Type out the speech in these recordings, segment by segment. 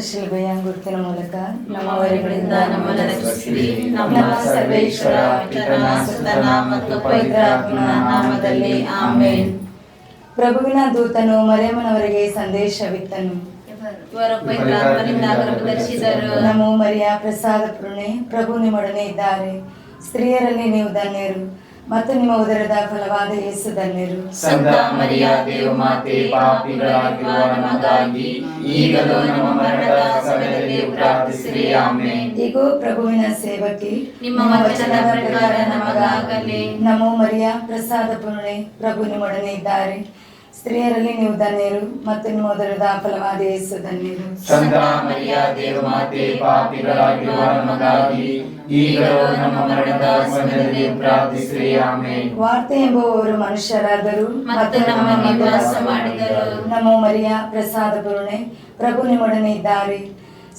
ಶಿಲುಬೆಯ ಗುರುತಿನ ಮೂಲಕ ನಮ್ಮ ಹೊರೆಗಳಿಂದ ನಮ್ಮನ್ನು ರಕ್ಷಿಸಿರಿ. ನಮ್ಮ ಸರ್ವೇಶ್ವರ ಪಿತನ ಸುತನ ಮತ್ತು ಪವಿತ್ರಾತ್ಮನ ನಾಮದಲ್ಲಿ ಆಮೇನ್. ಪ್ರಭುವಿನ ದೂತನು ಮರಿಯಮ್ಮನವರಿಗೆ ಸಂದೇಶವಿತ್ತನು. ಇವರು ಪವಿತ್ರಾತ್ಮನಿಂದ ಗರ್ಭಧರಿಸಿದರು. ನಮೋ ಮರಿಯ ಪ್ರಸಾದ ಪೂರ್ಣೆ, ಪ್ರಭು ನಿಮ್ಮೊಡನೆ ಇದ್ದಾರೆ. ಸ್ತ್ರೀಯರಲ್ಲಿ ನೀವು ಧನ್ಯರು ಮತ್ತು ನಿಮ್ಮ ಉದರದ ಫಲವಾದ ಯೇಸು ಧನ್ಯರು. ಸಂತ ಮರಿಯ ದೇವಮಾತೆ, ಪಾಪಿಗಳಾಗಿರುವ ನಮಗಾಗಿ ಈಗಲೂ ನಮ್ಮ ಮರಣದ ಸಮಯದಲ್ಲಿ ಪ್ರಾರ್ಥಿಸಿರಿ. ಆಮೆನ್. ಈಗೋ ಪ್ರಭುವಿನ ಸೇವಕಿ, ನಿಮ್ಮ ವಚನದ ಪ್ರಕಾರ ನಮಗಾಗಲಿ. ನಮೋ ಮರಿಯ ಪ್ರಸಾದ ಪೂರ್ಣೆ, ಪ್ರಭು ನಿಮ್ಮೊಡನೆ ಇದ್ದಾರೆ. ಸ್ತ್ರೀಯರಲ್ಲಿ ನೀವು ಧನ್ಯರು ಮತ್ತು ನಿಮ್ಮ ಉದರದ ಫಲವಾದ ಯೇಸು ಧನ್ಯರು. ಸಂತ ಮರಿಯ ದೇವಮಾತೆ, ಪಾಪಿಗಳಾಗಿರುವ ನಮಗಾಗಿ ಈಗಲೂ ನಮ್ಮ ಮರಣದ ಸಮಯದಲ್ಲಿ ಪ್ರಾರ್ಥಿಸಿರಿ. ಆಮೆನ್. ವಾರ್ತೆ ಎಂಬುವವರು ಮನುಷ್ಯರಾದರು ಮತ್ತು ನಮ್ಮಲ್ಲಿ ವಾಸ ಮಾಡಿದರು. ನಮೋ ಮರಿಯ ಪ್ರಸಾದ ಪೂರ್ಣೆ, ಪ್ರಭು ನಿಮ್ಮೊಡನೆ ಇದ್ದಾರೆ.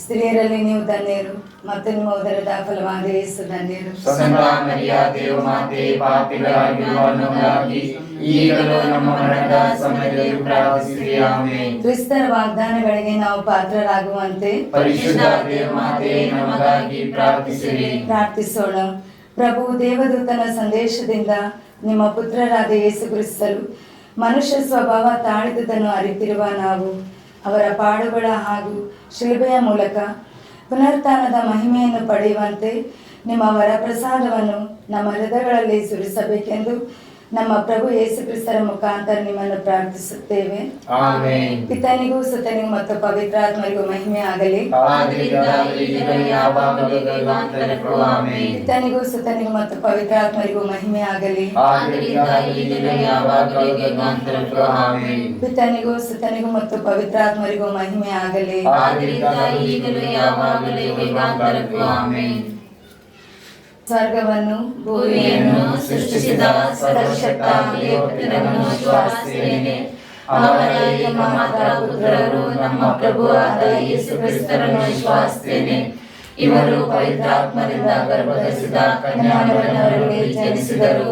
ಸ್ತ್ರೀಯರಲ್ಲಿ ನೀವು ಧನ್ಯರು ಮತ್ತು ನಿಮ್ಮ ಉದರದ ಫಲವಾದ ಯೇಸು ಧನ್ಯರು. ಸಂತ ಮರಿಯ ದೇವಮಾತೆ, ಪಾಪಿಗಳಾಗಿರುವ ನಮಗಾಗಿ ಈಗಲೂ ನಮ್ಮ ಮರಣದ ಸಮಯದಲ್ಲಿ ಪ್ರಾರ್ಥಿಸಿರಿ. ಆಮೆನ್. ಕ್ರಿಸ್ತರ ವಾಗ್ದಾನಗಳಿಗೆ ನಾವು ಪಾತ್ರರಾಗುವಂತೆ ಪರಿಶುದ್ಧ ದೇವಮಾತೆ, ನಮಗಾಗಿ ಪ್ರಾರ್ಥಿಸಿರಿ. ಪ್ರಾರ್ಥಿಸೋಣ. ಪ್ರಭು ದೇವದೂತನ ಸಂದೇಶದಿಂದ ನಿಮ್ಮ ಪುತ್ರರಾದ ಯೇಸು ಕ್ರಿಸ್ತರು ಮನುಷ್ಯ ಸ್ವಭಾವ ತಾಳಿದುದನ್ನು ಅರಿತಿರುವ ನಾವು ಅವರ ಪಾಡುಗಳ ಹಾಗೂ ಶಿಲುಬೆಯ ಮೂಲಕ ಪುನರುತ್ಥಾನದ ಮಹಿಮೆಯನ್ನು ಪಡೆಯುವಂತೆ ನಿಮ್ಮ ವರಪ್ರಸಾದವನ್ನು ನಮ್ಮ ಹೃದಯಗಳಲ್ಲಿ ಸುರಿಸಬೇಕೆಂದು ನಮ್ಮ ಪ್ರಭು ಯೇಸು ಕ್ರಿಸ್ತರ ಮುಖಾಂತರ ನಿಮ್ಮನ್ನು ಪ್ರಾರ್ಥಿಸುತ್ತೇವೆ. ಆಮೆನ್. ಪಿತನಿಗೂ ಸುತನಿಗೂ ಮತ್ತು ಪವಿತ್ರಾತ್ಮರಿಗೂ ಮಹಿಮೆ ಆಗಲಿ. ಪಿತನಿಗೂ ಸುತನಿಗೂ ಮತ್ತು ಪವಿತ್ರಾತ್ಮರಿಗೂ ಮಹಿಮೆ ಆಗಲಿ. ಪಿತನಿಗೂ ಸುತನಿಗೂ ಮತ್ತು ಪವಿತ್ರಾತ್ಮರಿಗೂ ಮಹಿಮೆ ಆಗಲಿ. ಸ್ವರ್ಗವನ್ನು ಭೂಮಿಯನ್ನು ಸೃಷ್ಟಿಸಿದ ಸರ್ವಶಕ್ತ ದೇವರನ್ನು ಶ್ವಾಸಿಸುತ್ತೇನೆ. ಅವರ ಏಕಮಾತ್ರ ಪುತ್ರರು ನಮ್ಮ ಪ್ರಭುವಾದ ಯೇಸು ಕ್ರಿಸ್ತರನ್ನು ಶ್ವಾಸಿಸುತ್ತೇನೆ. ಇವರು ಪವಿತ್ರಾತ್ಮರಿಂದ ಗರ್ಭಧರಿಸಿದ ಕನ್ಯಾಮರಿಯದಲ್ಲಿ ಜನಿಸಿದರು.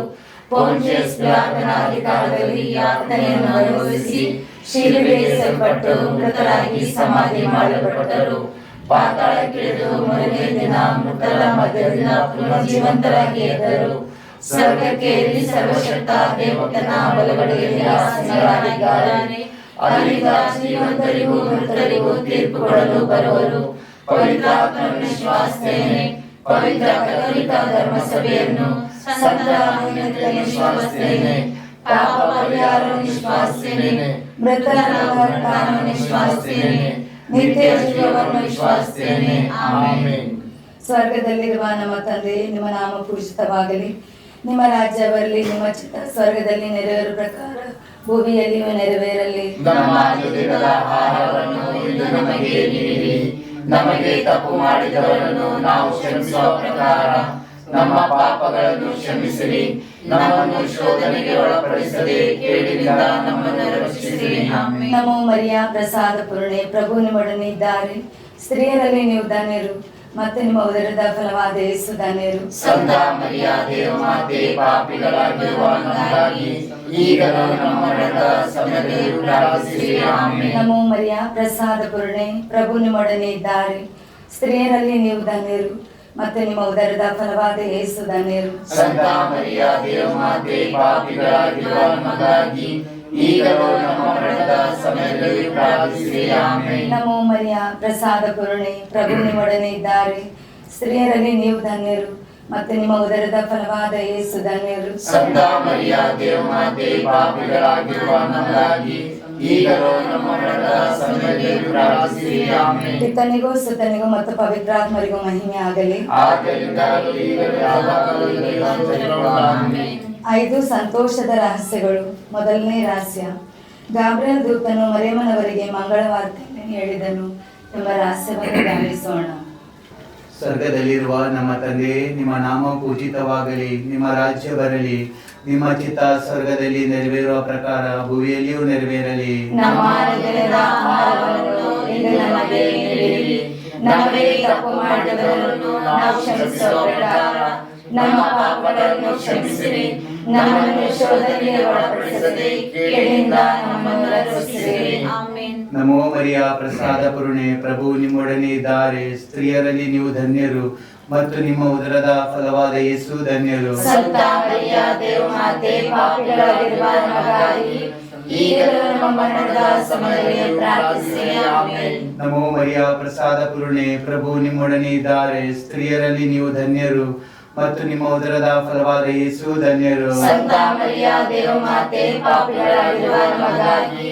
ಪೊಂಟಿಯಸ್ ಪಿಲಾತನ ಅಧಿಕಾರದಲ್ಲಿ ಯಾತನೆಯನ್ನು ಅನುಭವಿಸಿ ಶಿಲುಬೆಗೇರಿಸಲ್ಪಟ್ಟು ಮೃತರಾಗಿ ಸಮಾಧಿ ಮಾಡಲ್ಪಟ್ಟರು. ಪಾತಾಳಕ್ಕಿಳಿದು ಮೂರನೇ ದಿನ ಮೃತರ ಮಧ್ಯದಿಂದ ಪುನರ್ಜೀವಂತರಾಗಿ ಎದ್ದರು. ಸ್ವರ್ಗಕ್ಕೆ ಏರಿ ಸರ್ವಶಕ್ತ ದೇವತನ ಬಲಗಡೆಯಲ್ಲಿ ಆಸೀನರಾಗಿದ್ದಾರೆ. ಅಲ್ಲಿಂದ ಜೀವಂತರಿಗೂ ಮೃತರಿಗೂ ತೀರ್ಪು ಕೊಡಲು ಬರುವರು. ಪವಿತ್ರಾತ್ಮನನ್ನು ಶ್ವಾಸಿಸುತ್ತೇನೆ. ಪವಿತ್ರ ಕಥೋಲಿಕ ಧರ್ಮಸಭೆಯನ್ನು, ಸಂತರ ಅನ್ಯೋನ್ಯತೆಯನ್ನು ಶ್ವಾಸಿಸುತ್ತೇನೆ. ಪಾಪ ಪರಿಹಾರವನ್ನು ಶ್ವಾಸಿಸುತ್ತೇನೆ. ಮೃತರ ಪುನರುತ್ಥಾನವನ್ನು ಶ್ವಾಸಿಸುತ್ತೇನೆ. ನಿತ್ಯ ಜೀವವನ್ನು ವಿಶ್ವಾಸಿಸುತ್ತೇನೆ. ಆಮೆನ್. ಸ್ವರ್ಗದಲ್ಲಿರುವ ನಮ್ಮ ತಂದೆ, ನಿಮ್ಮ ನಾಮ ಪೂಜಿತವಾಗಲಿ. ನಿಮ್ಮ ರಾಜ್ಯ ಬರಲಿ. ನಿಮ್ಮ ಚಿತ್ತ ಸ್ವರ್ಗದಲ್ಲಿ ನೆರವೇರುವ ಪ್ರಕಾರ ಭೂಮಿಯಲ್ಲಿಯೂ ನೆರವೇರಲಿ. ನಮ್ಮ ಅನುದಿನದ ಆಹಾರವನ್ನು ಇಂದು ನಮಗೆ ನೀಡಿರಿ. ನಮಗೆ ತಪ್ಪು ಮಾಡಿದವರನ್ನು ನಾವು ಕ್ಷಮಿಸುವ ಪ್ರಕಾರ ನಮ್ಮ ಪಾಪಗಳನ್ನು ಕ್ಷಮಿಸಿರಿ. ನಮ್ಮನ್ನು ಶೋಧನೆಗೆ ಒಳಪಡಿಸದೆ ಕೇಡಿನಿಂದ ನಮ್ಮನ್ನು ರಕ್ಷಿಸಿರಿ. ಆಮೆನ್. ನಮೋ ಮರಿಯ ಪ್ರಸಾದ ಪೂರ್ಣೆ, ಪ್ರಭು ನಿಮ್ಮೊಡನೆ ಇದ್ದಾರೆ. ಸ್ತ್ರೀಯರಲ್ಲಿ ನೀವು ಧನ್ಯರು ಮತ್ತು ನಿಮ್ಮ ಉದರದ ಫಲವಾದ ಯೇಸು ಧನ್ಯರು. ಸಂತ ಮರಿಯ ದೇವಮಾತೆ, ಪಾಪಿಗಳಾಗಿರುವ ನಮಗಾಗಿ ಈಗಲೂ ನಮ್ಮ ಮರಣದ ಸಮಯದಲ್ಲಿ ಪ್ರಾರ್ಥಿಸಿರಿ. ಆಮೆನ್. ನಮೋ ಮರಿಯ ಪ್ರಸಾದ ಪೂರ್ಣೆ, ಪ್ರಭು ನಿಮ್ಮೊಡನೆ ಇದ್ದಾರೆ. ಸ್ತ್ರೀಯರಲ್ಲಿ ನೀವು ಧನ್ಯರು ಮತ್ತು ನಿಮ್ಮ ಉದರದ ಫಲವಾದ ಯೇಸು ಧನ್ಯರು. ಸಂತ ಮರಿಯ ದೇವಮಾತೆ, ಪಾಪಿಗಳಾಗಿರುವ ನಮಗಾಗಿ ಈಗಲೂ ನಮ್ಮ ಮರಣದ ಸಮಯದಲ್ಲಿ ಪ್ರಾರ್ಥಿಸಿರಿ. ಆಮೆನ್. ನಮೋ ಮರಿಯ ಪ್ರಸಾದ ಪೂರ್ಣೆ, ಪ್ರಭು ನಿಮ್ಮೊಡನೆ ಇದ್ದಾರೆ. ಸ್ತ್ರೀಯರಲ್ಲಿ ನೀವು ಧನ್ಯರು ಮತ್ತು ನಿಮ್ಮ ಉದರದ ಫಲವಾದ ಯೇಸು ಧನ್ಯರು. ಸಂತ ಮರಿಯ ದೇವಮಾತೆ, ಪಾಪಿಗಳಾಗಿರುವ ನಮಗಾಗಿ ಈಗಲೂ ನಮ್ಮ ಮರಣದ ಸಮಯದಲ್ಲಿ ಪ್ರಾರ್ಥಿಸಿರಿ. ಆಮೆನ್. ಪಿತನಿಗೂ ಸುತನಿಗೂ ಮತ್ತು ಪವಿತ್ರಾತ್ಮರಿಗೂ ಮಹಿಮೆ ಆಗಲಿ. ಆದ್ದರಿಂದಲೂ ಈಗಲೂ ಯಾವಾಗಲೂ ಆಮೆನ್. 5 ಸಂತೋಷದ ರಹಸ್ಯಗಳು. ಮೊದಲನೇ ರಹಸ್ಯ, ಗಾಬ್ರಿಯಲ್ ದೂತನು ಮರಿಯಮ್ಮನವರಿಗೆ ಮಂಗಳವಾರ್ತೆಯನ್ನು ಹೇಳಿದನು ಎಂಬ ರಹಸ್ಯವನ್ನು ಗಮನಿಸೋಣ. ಸ್ವರ್ಗದಲ್ಲಿರುವ ನಮ್ಮ ತಂದೆ, ನಿಮ್ಮ ನಾಮ ಪೂಜಿತವಾಗಲಿ. ನಿಮ್ಮ ರಾಜ್ಯ ಬರಲಿ. ನಿಮ್ಮ ಚಿತ್ತ ಸ್ವರ್ಗದಲ್ಲಿ ನೆರವೇರುವ ಪ್ರಕಾರ ಭೂಮಿಯಲ್ಲಿಯೂ ನೆರವೇರಲಿ. ನಮ್ಮ ಅನುದಿನದ ಆಹಾರವನ್ನು ಇಂದು ನಮಗೆ ನೀಡಿರಿ. ನಮಗೆ ತಪ್ಪು ಮಾಡಿದವರನ್ನು ನಾವು ಕ್ಷಮಿಸುವ ಪ್ರಕಾರ ನಮ್ಮ ಪಾಪಗಳನ್ನು ಕ್ಷಮಿಸಿರಿ. ನಮ್ಮನ್ನು ಶೋಧನೆಗೆ ಒಳಪಡಿಸದೆ ಕೇಡಿನಿಂದ ನಮ್ಮನ್ನು ರಕ್ಷಿಸಿರಿ. ಆಮೆನ್. ನಮೋ ಮರಿಯ ಪ್ರಸಾದ ಪೂರ್ಣೆ, ಪ್ರಭು ನಿಮ್ಮೊಡನೆ ಇದ್ದಾರೆ. ಸ್ತ್ರೀಯರಲ್ಲಿ ನೀವು ಧನ್ಯರು ಮತ್ತು ನಿಮ್ಮ ಉದರದ ಫಲವಾದ ಯೇಸು ಧನ್ಯರು. ಸಂತ ಮರಿಯ ದೇವಮಾತೆ, ಪಾಪಿಗಳಾಗಿರುವ ನಮಗಾಗಿ ಈಗಲೂ ನಮ್ಮ ಮರಣದ ಸಮಯದಲ್ಲಿ ಪ್ರಾರ್ಥಿಸಿರಿ. ಆಮೆನ್. ನಮೋ ಮರಿಯ ಪ್ರಸಾದ ಪೂರ್ಣೆ, ಪ್ರಭು ನಿಮ್ಮೊಡನೆ ಇದ್ದಾರೆ. ಸ್ತ್ರೀಯರಲ್ಲಿ ನೀವು ಧನ್ಯರು ಮತ್ತು ನಿಮ್ಮ ಉದರದ ಫಲವಾದ ಯೇಸು ಧನ್ಯರು. ಸಂತ ಮರಿಯ ದೇವಮಾತೆ, ಪಾಪಿಗಳಾಗಿರುವ ನಮಗಾಗಿ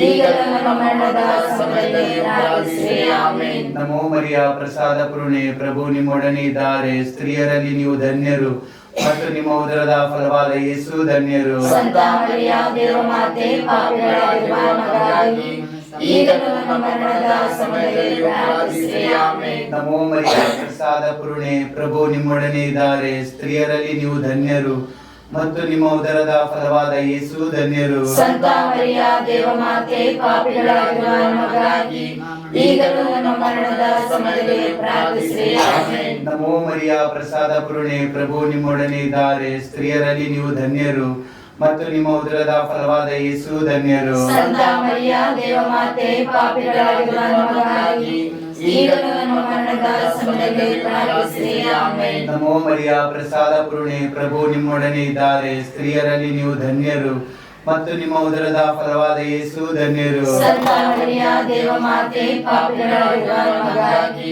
ಈಗಲೂ ನಮ್ಮ ಮರಣದ ಸಮಯದಲ್ಲಿ ಪ್ರಾರ್ಥಿಸಿರಿ. ಆಮೆನ್. ನಮೋ ಮರಿಯ ಪ್ರಸಾದ ಪೂರ್ಣೆ, ಪ್ರಭು ನಿಮ್ಮೊಡನೆ ಇದ್ದಾರೆ. ಸ್ತ್ರೀಯರಲ್ಲಿ ನೀವು ಧನ್ಯರು ಮತ್ತು ನಿಮ್ಮ ಉದರದ ಫಲವಾದ ಯೇಸು ಧನ್ಯರು. ಸಂತ ಮರಿಯ ದೇವಮಾತೆ, ಪಾಪಿಗಳಾಗಿರುವ ನಮಗಾಗಿ ಈಗಲೂ ನಮ್ಮ ಮರಣದ ಸಮಯದಲ್ಲಿ ಪ್ರಾರ್ಥಿಸಿರಿ. ಆಮೆನ್. ನಮೋ ಮರಿಯ ಪ್ರಸಾದ ಪೂರ್ಣೆ, ಪ್ರಭು ನಿಮ್ಮೊಡನೆ ಇದ್ದಾರೆ. ಸ್ತ್ರೀಯರಲ್ಲಿ ನೀವು ಧನ್ಯರು ಮತ್ತು ನಿಮ್ಮ ಉದರದ ಫಲವಾದ ಯೇಸು ಧನ್ಯರು. ಸಂತ ಮರಿಯ ದೇವಮಾತೆ, ಪಾಪಿಗಳಾಗಿರುವ ನಮಗಾಗಿ ಈಗಲೂ ನಮ್ಮ ಮರಣದ ಸಮಯದಲ್ಲಿ ಪ್ರಾರ್ಥಿಸಿರಿ. ಆಮೆನ್. ನಮೋ ಮರಿಯ ಪ್ರಸಾದ ಪೂರ್ಣೆ, ಪ್ರಭು ನಿಮ್ಮೊಡನೆ ಇದ್ದಾರೆ. ಸ್ತ್ರೀಯರಲ್ಲಿ ನೀವು ಧನ್ಯರು ಮತ್ತು ನಿಮ್ಮ ಉದರದ ಫಲವಾದ ಯೇಸು ಧನ್ಯರು. ಸಂತ ಮರಿಯ ದೇವಮಾತೆ, ಪಾಪಿಗಳಾಗಿರುವ ನಮಗಾಗಿ ಈಗಲೂ ನಮ್ಮ ಮರಣದ ಸಮಯದಲ್ಲಿ ಪ್ರಾರ್ಥಿಸಿರಿ. ಆಮೆನ್. ನಮೋ ಮರಿಯ ಪ್ರಸಾದ ಪೂರ್ಣೆ, ಪ್ರಭು ನಿಮ್ಮೊಡನೆ ಇದ್ದಾರೆ. ಸ್ತ್ರೀಯರಲ್ಲಿ ನೀವು ಧನ್ಯರು ಮತ್ತು ನಿಮ್ಮ ಉದರದ ಫಲವಾದ ಯೇಸು ಧನ್ಯರು. ಸಂತ ಮರಿಯ ದೇವಮಾತೆ, ಪಾಪಿಗಳಾಗಿರುವ ನಮಗಾಗಿ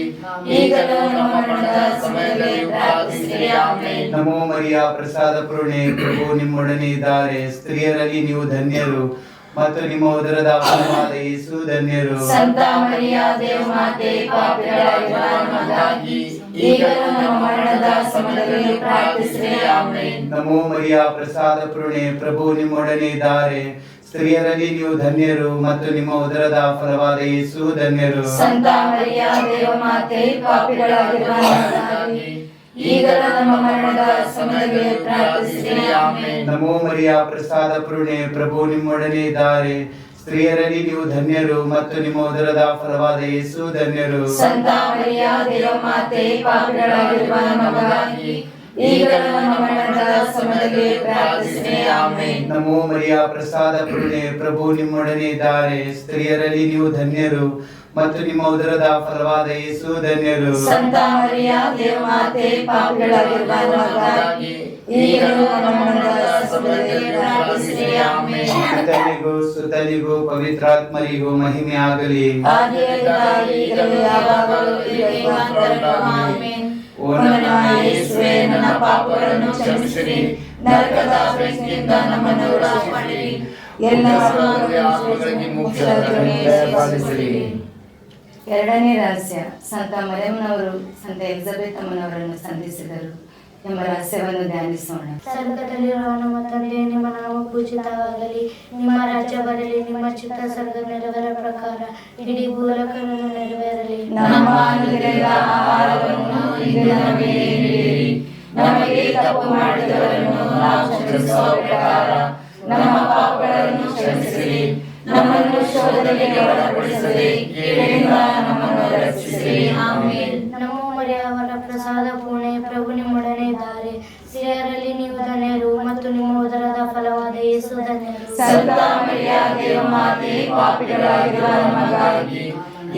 ಈಗಲೂ ನಮ್ಮ ಮರಣದ ಸಮಯದಲ್ಲಿ ಪ್ರಾರ್ಥಿಸಿರಿ. ಆಮೆನ್. ನಮೋ ಮರಿಯ ಪ್ರಸಾದ ಪೂರ್ಣೆ, ಪ್ರಭು ನಿಮ್ಮೊಡನೆ ಇದ್ದಾರೆ. ಸ್ತ್ರೀಯರಲ್ಲಿ ನೀವು ಧನ್ಯರು ಮತ್ತು ನಿಮ್ಮ ಉದರದ ಫಲವಾದ ಯೇಸು ಧನ್ಯರು. ಸಂತ ಮರಿಯ ದೇವಮಾತೆ, ಪಾಪಿಗಳಾಗಿರುವ ನಮಗಾಗಿ ಈಗಲೂ ನಮ್ಮ ಮರಣದ ಸಮಯದಲ್ಲಿ ಪ್ರಾರ್ಥಿಸಿರಿ. ಆಮೆನ್. ನಮೋ ಮರಿಯ ಪ್ರಸಾದ ಪೂರ್ಣೆ, ಪ್ರಭು ನಿಮ್ಮೊಡನೆ ಇದ್ದಾರೆ. ಸ್ತ್ರೀಯರಲ್ಲಿ ನೀವು ಧನ್ಯರು ಮತ್ತು ನಿಮ್ಮ ಉದರದ ಫಲವಾದ ಯೇಸು ಧನ್ಯರು. ಸಂತ ಮರಿಯ ದೇವಮಾತೆ, ಪಾಪಿಗಳಾಗಿರುವ ನಮಗಾಗಿ ಈಗಲೂ ನಮ್ಮ ಮರಣದ ಸಮಯದಲ್ಲಿ ಪ್ರಾರ್ಥಿಸಿರಿ. ಆಮೆನ್. ನಮೋ ಮರಿಯ ಪ್ರಸಾದ ಪೂರ್ಣೆ, ಪ್ರಭು ನಿಮ್ಮೊಡನೆ ಇದ್ದಾರೆ. ಸ್ತ್ರೀಯರಲ್ಲಿ ನೀವು ಧನ್ಯರು ಮತ್ತು ನಿಮ್ಮ ಉದರದ ಫಲವಾದ ಯೇಸು ಧನ್ಯರು. ಸಂತ ಮರಿಯ ದೇವಮಾತೆ, ಪಾಪಿಗಳಾಗಿರುವ ನಮಗಾಗಿ ಈಗಲೂ ನಮ್ಮ ಮರಣದ ಸಮಯದಲ್ಲಿ ಪ್ರಾರ್ಥಿಸಿರಿ. ಆಮೆನ್. ನಮೋ ಮರಿಯ ಪ್ರಸಾದ ಪೂರ್ಣೆ, ಪ್ರಭು ನಿಮ್ಮೊಡನೆ ಇದ್ದಾರೆ. ಸ್ತ್ರೀಯರಲ್ಲಿ ನೀವು ಧನ್ಯರು ಮತ್ತು ನಿಮ್ಮ ಉದರದ ಫಲವಾದ ಯೇಸು ಧನ್ಯರು. ಸಂತ ಮರಿಯ ದೇವಮಾತೆ, ಪಾಪಿಗಳಾಗಿರುವ ನಮಗಾಗಿ ಈಗಲೂ ನಮ್ಮ ಮರಣದ ಸಮಯದಲ್ಲಿ ಪ್ರಾರ್ಥಿಸಿರಿ. ಆಮೆನ್. ಪಿತನಿಗೂ ಸುತನಿಗೂ ಪವಿತ್ರಾತ್ಮರಿಗೂ ಮಹಿಮೆ ಆಗಲಿ. ಆದಿಯಲ್ಲಿದ್ದಾಗಿ ಈಗಲೂ ಯಾವಾಗಲೂ ಯುಗಾಂತರಕ್ಕೂ. ಆಮೆನ್. ಓ ನನ್ನ ಯೇಸುವೇ, ನನ್ನ ಪಾಪಗಳನ್ನು ಕ್ಷಮಿಸಿರಿ, ನರಕದ ಬೆಂಕಿಯಿಂದ ನಮ್ಮನ್ನು ರಕ್ಷಿಸಿರಿ, ಎಲ್ಲ ಆತ್ಮಗಳಿಗೆ ಮೋಕ್ಷವನ್ನು ದಯಪಾಲಿಸಿರಿ. ಎರಡನೇ ರಹಸ್ಯ, ಸಂತ ಮರಿಯಮ್ಮನವರು ಸಂತ ಎಲಿಜಬೆತ್ ಅಮ್ಮನವರನ್ನು ಸಂಧಿಸಿದರು ಎಂಬ ರಹಸ್ಯವನ್ನು ಧ್ಯಾನಿಸೋಣ. ಸ್ವರ್ಗದಲ್ಲಿರುವ ನಮ್ಮ ತಂದೆ, ನಿಮ್ಮ ನಾಮ ಪೂಜಿತವಾಗಲಿ, ನಿಮ್ಮ ರಾಜ್ಯ ಬರಲಿ, ನಿಮ್ಮ ಚಿತ್ತ ಸ್ವರ್ಗ ನೆರವೇರ ಪ್ರಕಾರ ಇಡೀ ಭೂಲೋಕವನ್ನು ನೆರವೇರಲಿ. ನಮ್ಮ ಅನುದಿನದ ಆಹಾರವನ್ನು ಇಂದು ನಮಗೆ ನೀಡಿರಿ. ನಮಗೆ ತಪ್ಪು ಮಾಡಿದವರನ್ನು ನಾವು ಕ್ಷಮಿಸುವ ಪ್ರಕಾರ ನಮ್ಮ ಪಾಪಗಳನ್ನು ಕ್ಷಮಿಸಿರಿ. ನಮ್ಮನ್ನು ಶೋಧನೆಗೆ ಒಳಪಡಿಸದೆ ಕೇಡಿನಿಂದ ನಮ್ಮನ್ನು ರಕ್ಷಿಸಿರಿ. ಆಮೆನ್. ನಮೋ ಮರಿಯವರ ಪ್ರಸಾದ ಪೂರ್ಣೆ, ಪ್ರಭು ನಿಮ್ಮೊಡನೆ ಇದ್ದಾರೆ. ಸ್ತ್ರೀಯರಲ್ಲಿ ನೀವು ಧನ್ಯರು ಮತ್ತು ನಿಮ್ಮ ಉದರದ ಫಲವಾದ ಯೇಸು ಧನ್ಯರು. ಸಂತ ಮರಿಯ ದೇವಮಾತೆ, ಪಾಪಿಗಳಾಗಿರುವ ನಮಗಾಗಿ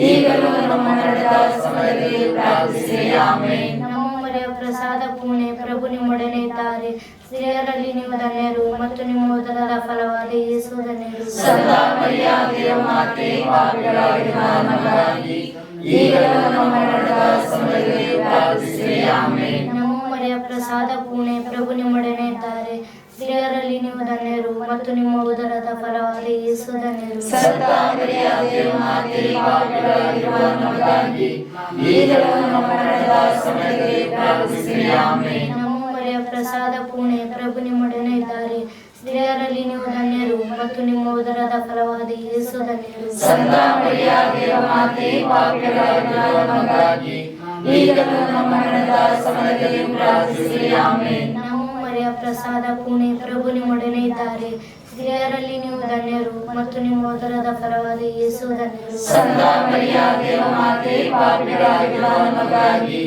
ಈಗಲೂ ನಮ್ಮ ಮರಣದ ಸಮಯದಲ್ಲಿ ಪ್ರಾರ್ಥಿಸಿರಿ. ಆಮೆನ್. ನಮೋ ಮರಿಯ ಪ್ರಸಾದ ಪೂರ್ಣೆ, ಪ್ರಭು ನಿಮ್ಮೊಡನೆ ಇದ್ದಾರೆ. ಸ್ತ್ರೀಯರಲ್ಲಿ ನೀವು ಧನ್ಯರು ಮತ್ತು ನಿಮ್ಮ ಉದರದ ಫಲವಾದ ಯೇಸು ಧನ್ಯರು. ಸಂತ ಮರಿಯ ದೇವಮಾತೆ, ಪಾಪಿಗಳಾಗಿರುವ ನಮಗಾಗಿ ಈಗಲೂ ನಮ್ಮ ಮರಣದ ಸಮಯದಲ್ಲಿ ಪ್ರಾರ್ಥಿಸಿರಿ. ಆಮೆನ್. ನಮೋ ಮರಿಯ ಪ್ರಸಾದ ಪೂರ್ಣೆ, ಪ್ರಭು ನಿಮ್ಮೊಡನೆ ಇದ್ದಾರೆ. ಸ್ತ್ರೀಯರಲ್ಲಿ ನೀವು ಧನ್ಯರು ಮತ್ತು ನಿಮ್ಮ ಉದರದ ಫಲವಾದ ಯೇಸು ಧನ್ಯರು. ಸಂತ ಮರಿಯ ದೇವಮಾತೆ, ಪಾಪಿಗಳಾಗಿರುವ ನಮಗಾಗಿ ಈಗಲೂ ನಮ್ಮ ಮರಣದ ಸಮಯದಲ್ಲಿ ಪ್ರಾರ್ಥಿಸಿರಿ. ಆಮೆನ್. ನಮೋ ಮರಿಯ ಪ್ರಸಾದ ಪೂರ್ಣೆ, ಪ್ರಭು ನಿಮ್ಮೊಡನೆ ಇದ್ದಾರೆ. ಸ್ತ್ರೀಯರಲ್ಲಿ ನೀವು ಧನ್ಯರು ಮತ್ತು ನಿಮ್ಮ ಉದರದ ಫಲವಾದ ಯೇಸು ಧನ್ಯರು. ಸಂತ ಮರಿಯ ದೇವಮಾತೆ, ಪಾಪಿಗಳಾಗಿರುವ ನಮಗಾಗಿ ಈಗಲೂ ನಮ್ಮ ಮರಣದ ಸಮಯದಲ್ಲಿ ಪ್ರಾರ್ಥಿಸಿರಿ. ಆಮೆನ್. ನಮೋ ಮರಿಯ ಪ್ರಸಾದ ಪೂರ್ಣೆ, ಪ್ರಭು ನಿಮ್ಮೊಡನೆ ಇದ್ದಾರೆ. ಸ್ತ್ರೀಯರಲ್ಲಿ ನೀವು ಧನ್ಯರು ಮತ್ತು ನಿಮ್ಮ ಉದರದ ಫಲವಾದ ಯೇಸು ಧನ್ಯರು. ಸಂತ ಮರಿಯ ದೇವಮಾತೆ, ಪಾಪಿಗಳಾಗಿರುವ ನಮಗಾಗಿ